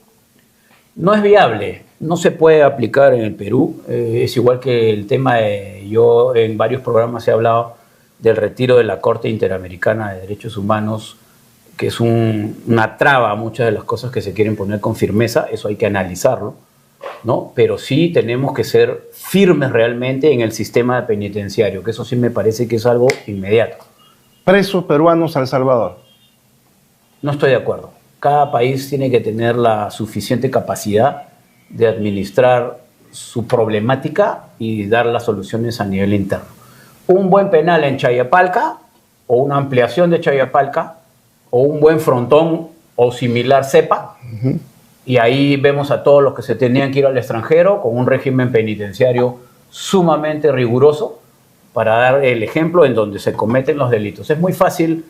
No es viable, no se puede aplicar en el Perú. Es igual que el tema yo en varios programas he hablado del retiro de la Corte Interamericana de Derechos Humanos, que es una traba a muchas de las cosas que se quieren poner con firmeza. Eso hay que analizarlo, ¿no? Pero sí tenemos que ser firmes realmente en el sistema penitenciario, que eso sí me parece que es algo inmediato. Presos peruanos a El Salvador. No estoy de acuerdo. Cada país tiene que tener la suficiente capacidad de administrar su problemática y dar las soluciones a nivel interno. Un buen penal en Chayapalca, o una ampliación de Chayapalca, o un buen frontón o similar cepa, y ahí vemos a todos los que se tenían que ir al extranjero con un régimen penitenciario sumamente riguroso para dar el ejemplo en donde se cometen los delitos. Es muy fácil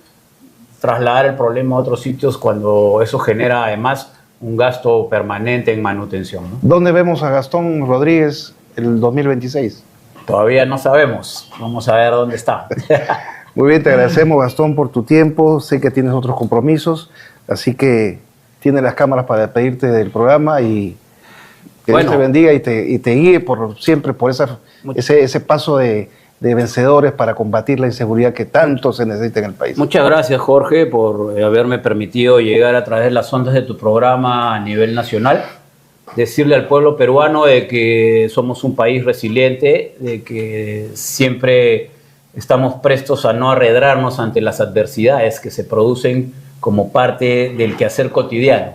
trasladar el problema a otros sitios cuando eso genera además un gasto permanente en manutención, ¿no? ¿Dónde vemos a Gastón Rodríguez el 2026? Todavía no sabemos. Vamos a ver dónde está. Muy bien, te agradecemos, Gastón, por tu tiempo. Sé que tienes otros compromisos, así que tienes las cámaras para despedirte del programa y que Dios te bendiga y te guíe siempre por ese paso de vencedores para combatir la inseguridad que tanto se necesita en el país. Muchas gracias, Jorge, por haberme permitido llegar a través de las ondas de tu programa a nivel nacional. Decirle al pueblo peruano de que somos un país resiliente, de que siempre estamos prestos a no arredrarnos ante las adversidades que se producen como parte del quehacer cotidiano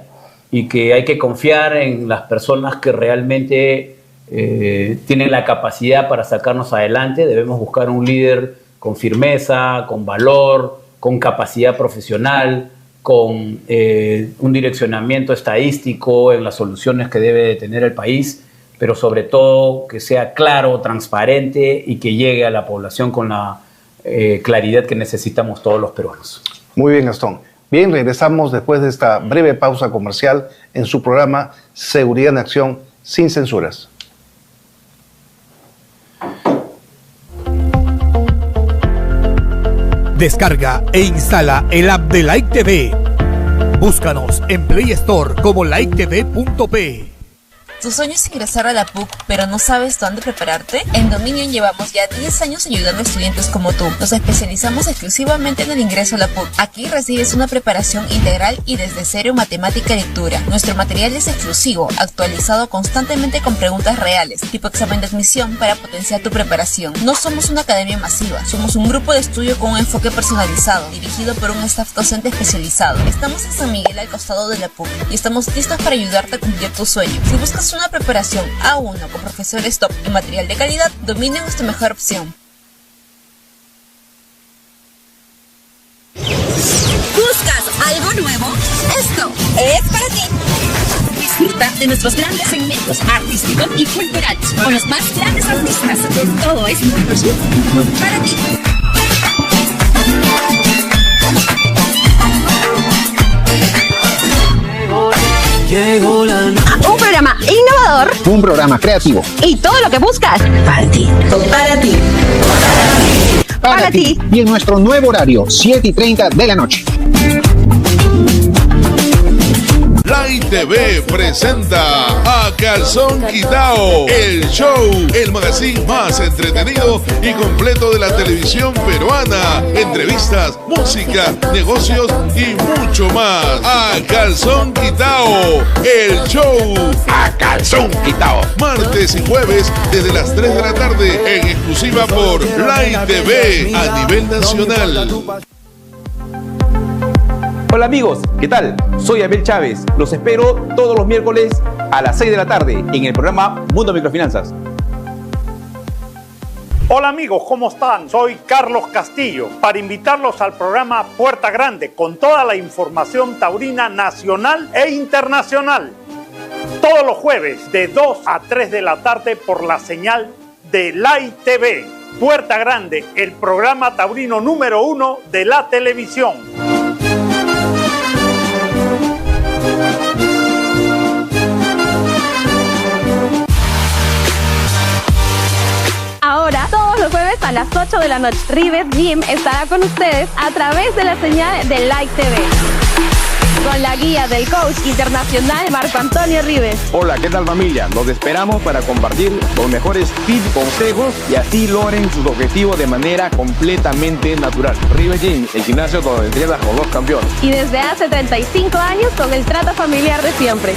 y que hay que confiar en las personas que realmente tienen la capacidad para sacarnos adelante. Debemos buscar un líder con firmeza, con valor, con capacidad profesional, con un direccionamiento estadístico en las soluciones que debe de tener el país. pero sobre todo que sea claro, transparente y que llegue a la población con la claridad que necesitamos todos los peruanos. Muy bien, Gastón. Bien, regresamos después de esta breve pausa comercial en su programa Seguridad en Acción sin censuras. Descarga e instala el app de Like TV. Búscanos en Play Store como liketv.p. ¿Tu sueño es ingresar a la PUC, pero no sabes dónde prepararte? En Dominion llevamos ya 10 años ayudando a estudiantes como tú. Nos especializamos exclusivamente en el ingreso a la PUC. Aquí recibes una preparación integral y desde cero matemática y lectura. Nuestro material es exclusivo, actualizado constantemente con preguntas reales, tipo examen de admisión para potenciar tu preparación. No somos una academia masiva, somos un grupo de estudio con un enfoque personalizado, dirigido por un staff docente especializado. Estamos en San Miguel al costado de la PUC y estamos listos para ayudarte a cumplir tu sueño. Si buscas una preparación A1 con profesores top y material de calidad, Dominion es tu mejor opción. ¿Buscas algo nuevo? Esto es para ti. Disfruta de nuestros grandes segmentos artísticos y culturales con los más grandes artistas. Todo es para ti. Un programa innovador Un programa creativo. y todo lo que buscas Para ti. Para ti. para ti. Y en nuestro nuevo horario, 7:30 de la noche. Light TV presenta A Calzón Quitao, el show, el magazine más entretenido y completo de la televisión peruana. Entrevistas, música, negocios y mucho más. A Calzón Quitao, el show. A Calzón Quitao. Martes y jueves desde las 3 de la tarde en exclusiva por Light TV a nivel nacional. Hola amigos, ¿qué tal? Soy Abel Chávez. Los espero todos los miércoles a las 6 de la tarde en el programa Mundo Microfinanzas. Hola amigos, ¿cómo están? Soy Carlos Castillo para invitarlos al programa Puerta Grande con toda la información taurina nacional e internacional. Todos los jueves de 2 a 3 de la tarde por la señal de Light TV. Puerta Grande, el programa taurino número 1 de la televisión. Ahora, todos los jueves a las 8 de la noche, Rivet Gym estará con ustedes a través de la señal de Like TV. Con la guía del coach internacional Marco Antonio Rives. Hola, ¿qué tal familia? Los esperamos para compartir los mejores tips, consejos y así logren sus objetivos de manera completamente natural. Rivet Gym, el gimnasio donde entrenas con los campeones. Y desde hace 35 años con el trato familiar de siempre.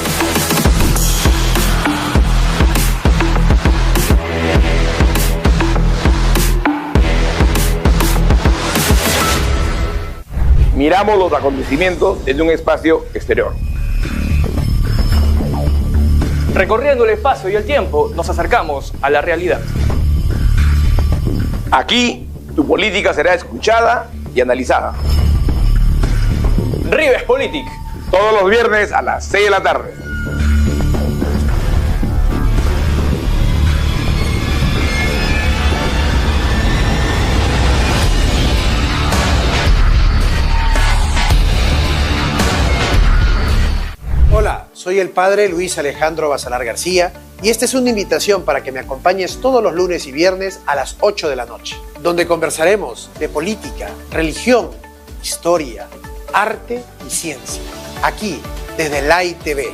Miramos los acontecimientos desde un espacio exterior. Recorriendo el espacio y el tiempo, nos acercamos a la realidad. Aquí, tu política será escuchada y analizada. Rives Politic. Todos los viernes a las 6 de la tarde. Hola, soy el padre Luis Alejandro Basalar García y esta es una invitación para que me acompañes todos los lunes y viernes a las 8 de la noche, donde conversaremos de política, religión, historia, arte y ciencia. Aquí, desde Light TV,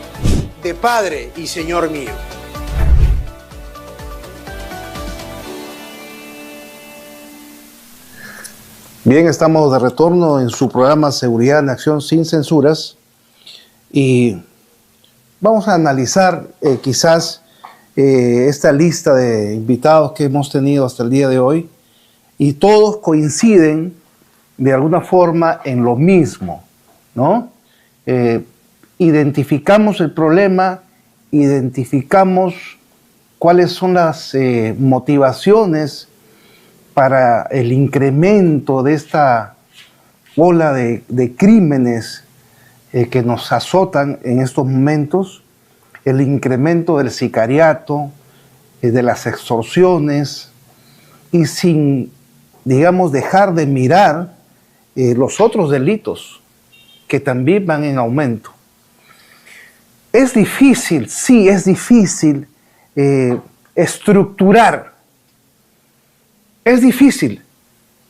de Padre y Señor mío. Bien, estamos de retorno en su programa Seguridad en Acción sin censuras y vamos a analizar quizás esta lista de invitados que hemos tenido hasta el día de hoy y todos coinciden de alguna forma en lo mismo, ¿no? Identificamos el problema, identificamos cuáles son las motivaciones para el incremento de esta ola de crímenes que nos azotan en estos momentos, el incremento del sicariato, de las extorsiones y sin, digamos, dejar de mirar los otros delitos que también van en aumento. Es difícil, sí, es difícil estructurar. Es difícil,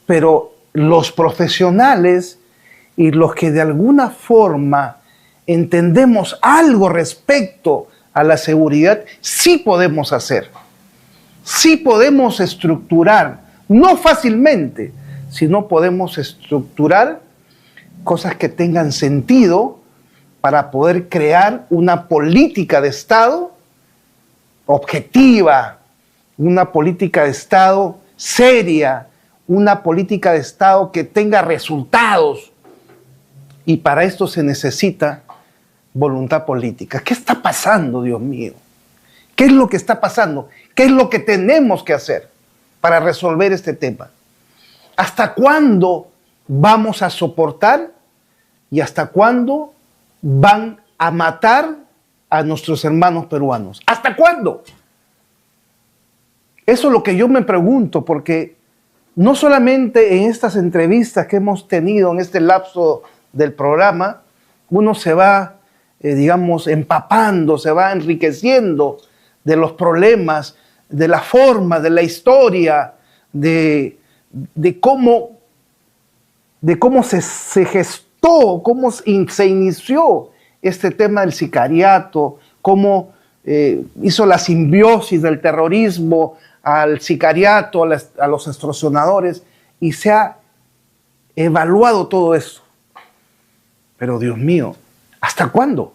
pero los profesionales y los que de alguna forma entendemos algo respecto a la seguridad, sí podemos hacer. Sí podemos estructurar, no fácilmente, sino podemos estructurar cosas que tengan sentido para poder crear una política de Estado objetiva, una política de Estado seria, una política de Estado que tenga resultados. Y para esto se necesita voluntad política. ¿Qué está pasando, Dios mío? ¿Qué es lo que está pasando? ¿Qué es lo que tenemos que hacer para resolver este tema? ¿Hasta cuándo vamos a soportar y hasta cuándo van a matar a nuestros hermanos peruanos? ¿Hasta cuándo? Eso es lo que yo me pregunto, porque no solamente en estas entrevistas que hemos tenido en este lapso del programa, uno se va, digamos, empapando, se va enriqueciendo de los problemas, de la forma, de la historia, de cómo se gestó, cómo se inició este tema del sicariato, cómo hizo la simbiosis del terrorismo al sicariato, a los extorsionadores, y se ha evaluado todo eso. Pero Dios mío, ¿hasta cuándo? O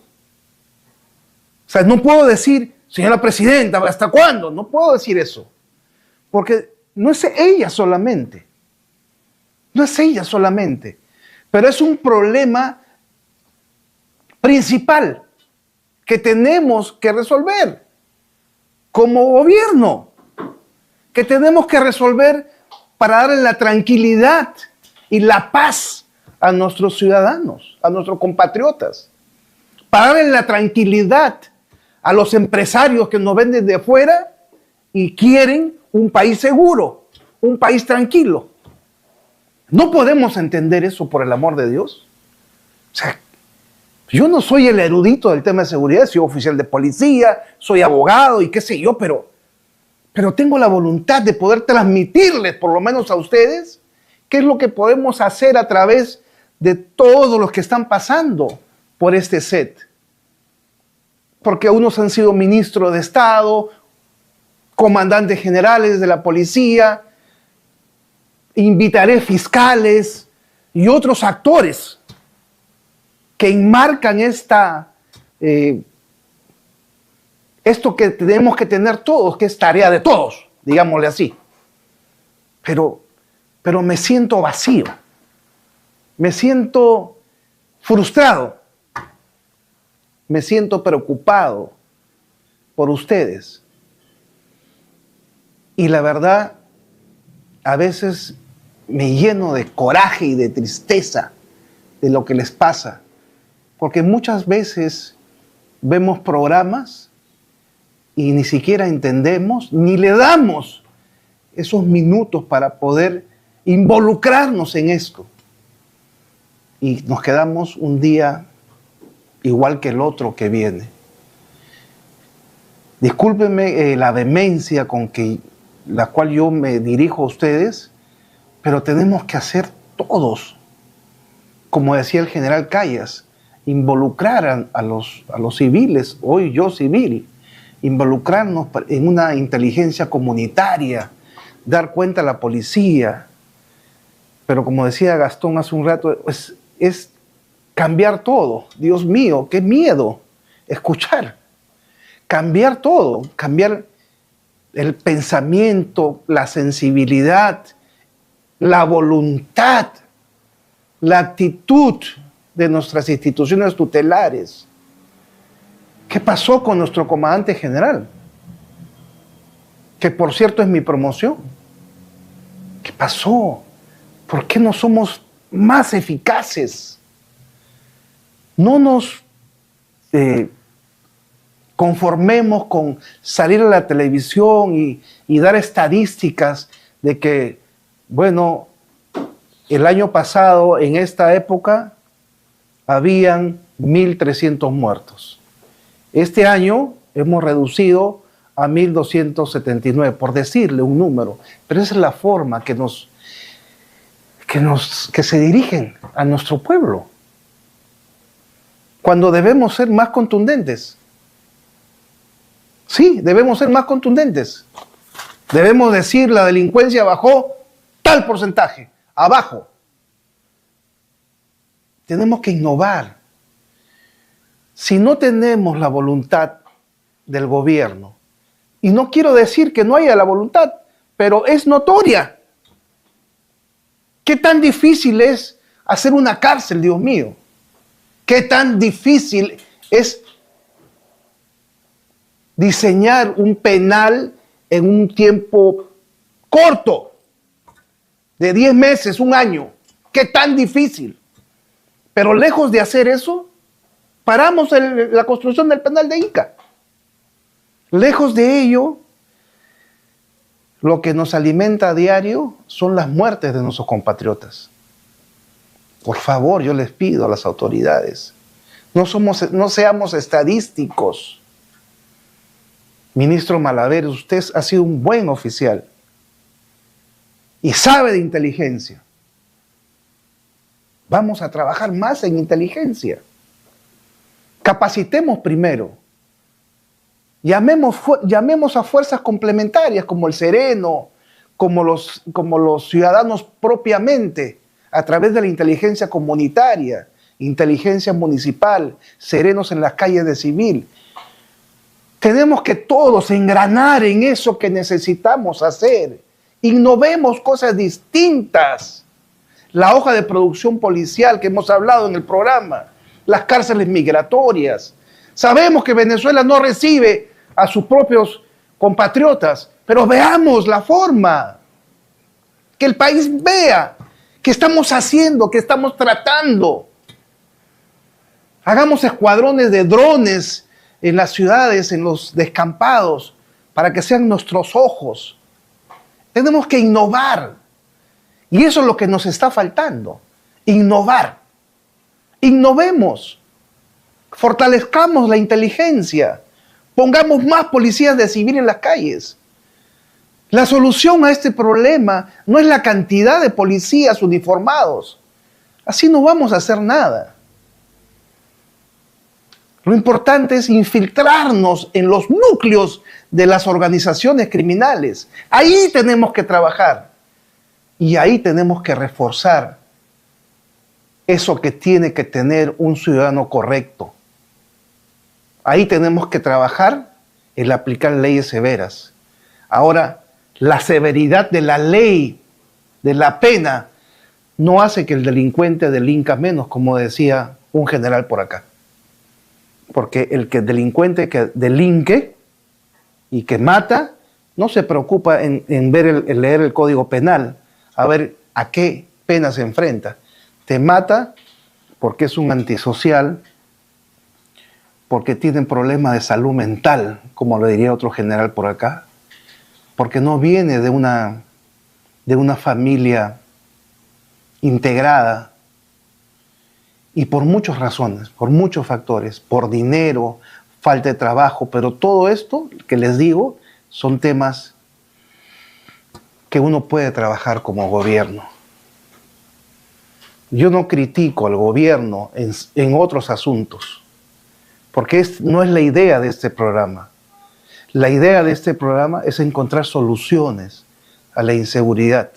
sea, no puedo decir, señora presidenta, ¿hasta cuándo? No puedo decir eso, porque no es ella solamente, no es ella solamente, pero es un problema principal que tenemos que resolver como gobierno, que tenemos que resolver para darle la tranquilidad y la paz a nuestros ciudadanos, a nuestros compatriotas, para darle la tranquilidad a los empresarios que nos ven desde afuera y quieren un país seguro, un país tranquilo. No podemos entender eso, por el amor de Dios. O sea, yo no soy el erudito del tema de seguridad, soy oficial de policía, soy abogado y qué sé yo, pero tengo la voluntad de poder transmitirles, por lo menos a ustedes, qué es lo que podemos hacer a través de todos los que están pasando por este set. Porque unos han sido ministros de Estado, comandantes generales de la policía, invitaré fiscales y otros actores que enmarcan esto que tenemos que tener todos, que es tarea de todos, digámosle así. Pero me siento vacío, me siento frustrado, me siento preocupado por ustedes. Y la verdad, a veces me lleno de coraje y de tristeza de lo que les pasa, porque muchas veces vemos programas y ni siquiera entendemos, ni le damos esos minutos para poder involucrarnos en esto. Y nos quedamos un día igual que el otro que viene. Discúlpenme la vehemencia con la cual yo me dirijo a ustedes, pero tenemos que hacer todos, como decía el general Callas, involucrar a los civiles, hoy yo civil, involucrarnos en una inteligencia comunitaria, dar cuenta a la policía. Pero como decía Gastón hace un rato, es cambiar todo. Dios mío, qué miedo escuchar. Cambiar todo, cambiar el pensamiento, la sensibilidad, la voluntad, la actitud de nuestras instituciones tutelares. ¿Qué pasó con nuestro comandante general? Que por cierto es mi promoción. ¿Qué pasó? ¿Por qué no somos más eficaces? No nos conformemos con salir a la televisión y dar estadísticas de que, bueno, el año pasado, en esta época, habían 1.300 muertos. Este año hemos reducido a 1.279, por decirle un número, pero esa es la forma que se dirigen a nuestro pueblo, cuando debemos ser más contundentes. Sí, debemos ser más contundentes. Debemos decir, la delincuencia bajó tal porcentaje, abajo. Tenemos que innovar. Si no tenemos la voluntad del gobierno, y no quiero decir que no haya la voluntad, pero es notoria. ¿Qué tan difícil es hacer una cárcel, Dios mío? ¿Qué tan difícil es diseñar un penal en un tiempo corto, de 10 meses, un año? ¿Qué tan difícil? Pero lejos de hacer eso, paramos la construcción del penal de Ica. Lejos de ello, lo que nos alimenta a diario son las muertes de nuestros compatriotas. Por favor, yo les pido a las autoridades, no seamos estadísticos. Ministro Malaveres, usted ha sido un buen oficial y sabe de inteligencia. Vamos a trabajar más en inteligencia. Capacitemos primero. Llamemos a fuerzas complementarias como el Sereno, como los ciudadanos propiamente, a través de la inteligencia comunitaria, inteligencia municipal, serenos en las calles de civil. Tenemos que todos engranar en eso que necesitamos hacer. Innovemos cosas distintas. La hoja de producción policial que hemos hablado en el programa, las cárceles migratorias. Sabemos que Venezuela no recibe a sus propios compatriotas, pero veamos la forma, que el país vea qué estamos haciendo, qué estamos tratando. Hagamos escuadrones de drones en las ciudades, en los descampados, para que sean nuestros ojos. Tenemos que innovar. Y eso es lo que nos está faltando. Innovar. Innovemos. Fortalezcamos la inteligencia. Pongamos más policías de civil en las calles. La solución a este problema no es la cantidad de policías uniformados. Así no vamos a hacer nada. Lo importante es infiltrarnos en los núcleos de las organizaciones criminales. Ahí tenemos que trabajar. Y ahí tenemos que reforzar eso que tiene que tener un ciudadano correcto. Ahí tenemos que trabajar en aplicar leyes severas. Ahora, la severidad de la ley, de la pena, no hace que el delincuente delinca menos, como decía un general por acá. Porque el delincuente que delinque y que mata, no se preocupa en leer el Código Penal, a ver a qué pena se enfrenta. Te mata porque es un antisocial, porque tienen problemas de salud mental, como lo diría otro general por acá, porque no viene de una familia integrada, y por muchas razones, por muchos factores, por dinero, falta de trabajo, pero todo esto que les digo son temas que uno puede trabajar como gobierno. Yo no critico al gobierno en otros asuntos, porque no es la idea de este programa. La idea de este programa es encontrar soluciones a la inseguridad,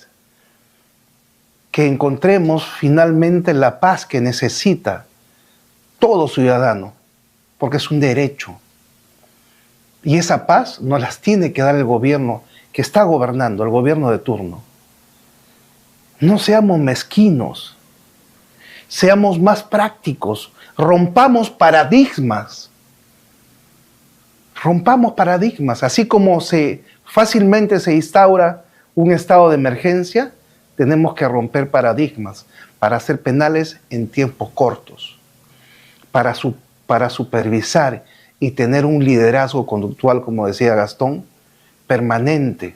que encontremos finalmente la paz que necesita todo ciudadano, porque es un derecho. Y esa paz nos las tiene que dar el gobierno que está gobernando, el gobierno de turno. No seamos mezquinos, seamos más prácticos, rompamos paradigmas. Rompamos paradigmas, así como fácilmente se instaura un estado de emergencia, tenemos que romper paradigmas para hacer penales en tiempos cortos, para supervisar y tener un liderazgo conductual, como decía Gastón, permanente,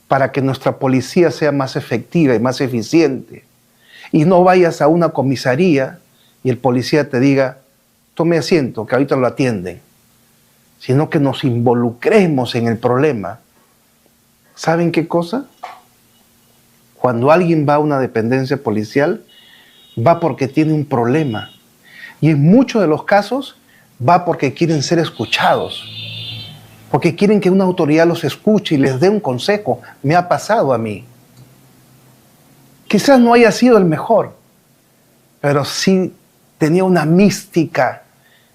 para que nuestra policía sea más efectiva y más eficiente. Y no vayas a una comisaría y el policía te diga, tome asiento, que ahorita lo atienden, sino que nos involucremos en el problema. ¿Saben qué cosa? Cuando alguien va a una dependencia policial, va porque tiene un problema. Y en muchos de los casos, va porque quieren ser escuchados. Porque quieren que una autoridad los escuche y les dé un consejo. Me ha pasado a mí. Quizás no haya sido el mejor, pero sí tenía una mística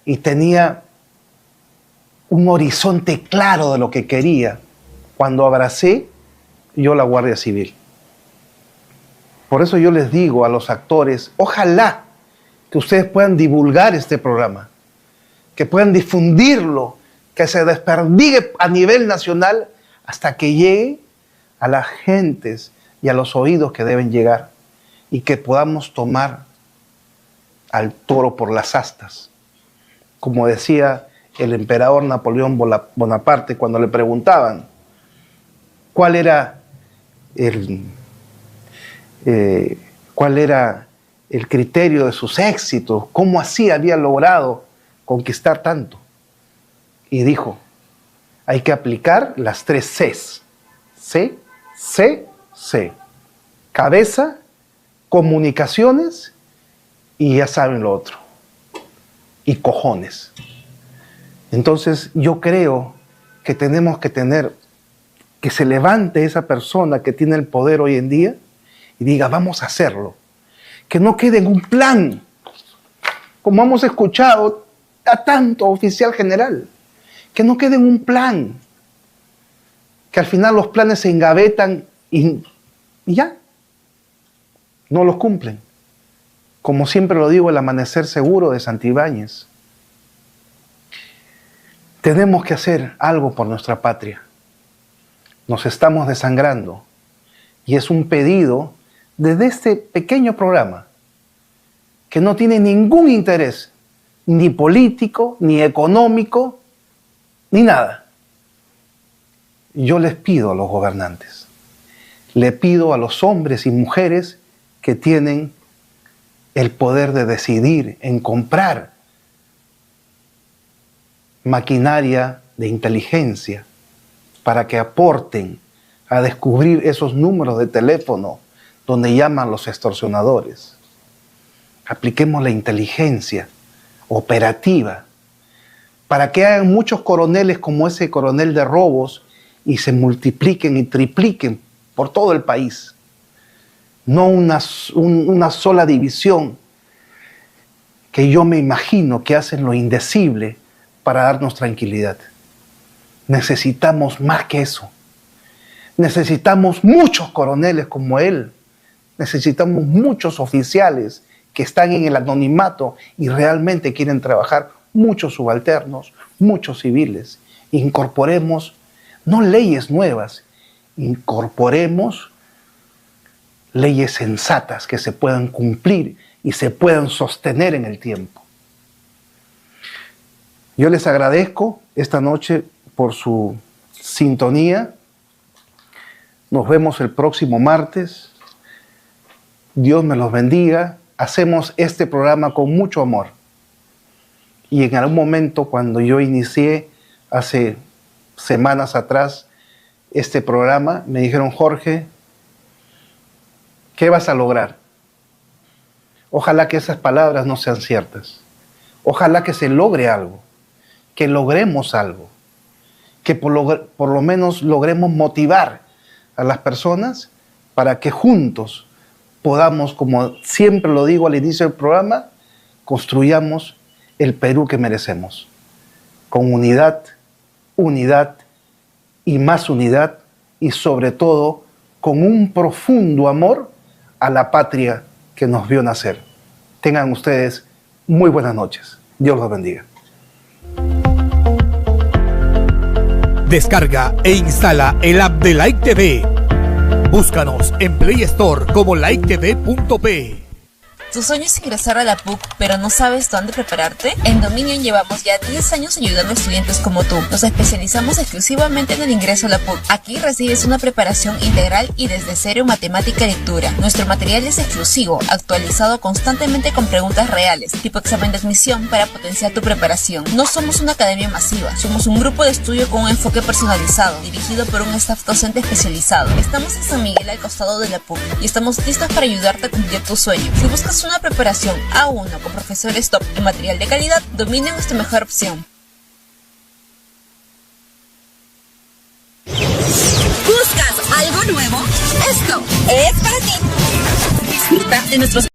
y tenía un horizonte claro de lo que quería cuando abracé yo la Guardia Civil. Por eso yo les digo a los actores, ojalá que ustedes puedan divulgar este programa, que puedan difundirlo, que se desperdigue a nivel nacional hasta que llegue a las gentes y a los oídos que deben llegar y que podamos tomar al toro por las astas. Como decía el emperador Napoleón Bonaparte cuando le preguntaban cuál era el criterio de sus éxitos, cómo así había logrado conquistar tanto. Y dijo, hay que aplicar las 3 Cs. C, C, C. Cabeza, comunicaciones y ya saben lo otro. Y cojones. Entonces yo creo que tenemos que tener, que se levante esa persona que tiene el poder hoy en día y diga, vamos a hacerlo. Que no quede en un plan, como hemos escuchado a tanto oficial general. Que no quede en un plan. Que al final los planes se engavetan y ya. No los cumplen. Como siempre lo digo, el amanecer seguro de Santibáñez. Tenemos que hacer algo por nuestra patria. Nos estamos desangrando. Y es un pedido desde este pequeño programa que no tiene ningún interés, ni político, ni económico, ni nada. Yo les pido a los gobernantes, le pido a los hombres y mujeres que tienen el poder de decidir en comprar maquinaria de inteligencia para que aporten a descubrir esos números de teléfono donde llaman los extorsionadores. Apliquemos la inteligencia operativa para que hagan muchos coroneles como ese coronel de robos y se multipliquen y tripliquen por todo el país. No una sola división que yo me imagino que hacen lo indecible para darnos tranquilidad. Necesitamos más que eso. Necesitamos muchos coroneles como él. Necesitamos muchos oficiales que están en el anonimato y realmente quieren trabajar, muchos subalternos, muchos civiles. Incorporemos no leyes nuevas, incorporemos leyes sensatas que se puedan cumplir y se puedan sostener en el tiempo. Yo les agradezco esta noche por su sintonía. Nos vemos el próximo martes. Dios me los bendiga. Hacemos este programa con mucho amor. Y en algún momento, cuando yo inicié hace semanas atrás este programa, me dijeron, Jorge, ¿qué vas a lograr? Ojalá que esas palabras no sean ciertas. Ojalá que se logre algo, que logremos algo, que por lo menos logremos motivar a las personas para que juntos podamos, como siempre lo digo al inicio del programa, construyamos el Perú que merecemos, con unidad, unidad y más unidad, y sobre todo con un profundo amor a la patria que nos vio nacer. Tengan ustedes muy buenas noches. Dios los bendiga. Descarga e instala el app de Like TV. Búscanos en Play Store como LikeTV.p. ¿Tu sueño es ingresar a la PUC, pero no sabes dónde prepararte? En Dominion llevamos ya 10 años ayudando a estudiantes como tú. Nos especializamos exclusivamente en el ingreso a la PUC. Aquí recibes una preparación integral y desde cero en matemática y lectura. Nuestro material es exclusivo, actualizado constantemente con preguntas reales, tipo examen de admisión para potenciar tu preparación. No somos una academia masiva, somos un grupo de estudio con un enfoque personalizado, dirigido por un staff docente especializado. Estamos en San Miguel al costado de la PUC y estamos listos para ayudarte a cumplir tu sueño. Si buscas una preparación A1 con profesores top y material de calidad, Dominion es tu mejor opción. ¿Buscas algo nuevo? Esto es para ti. Disfruta de nuestros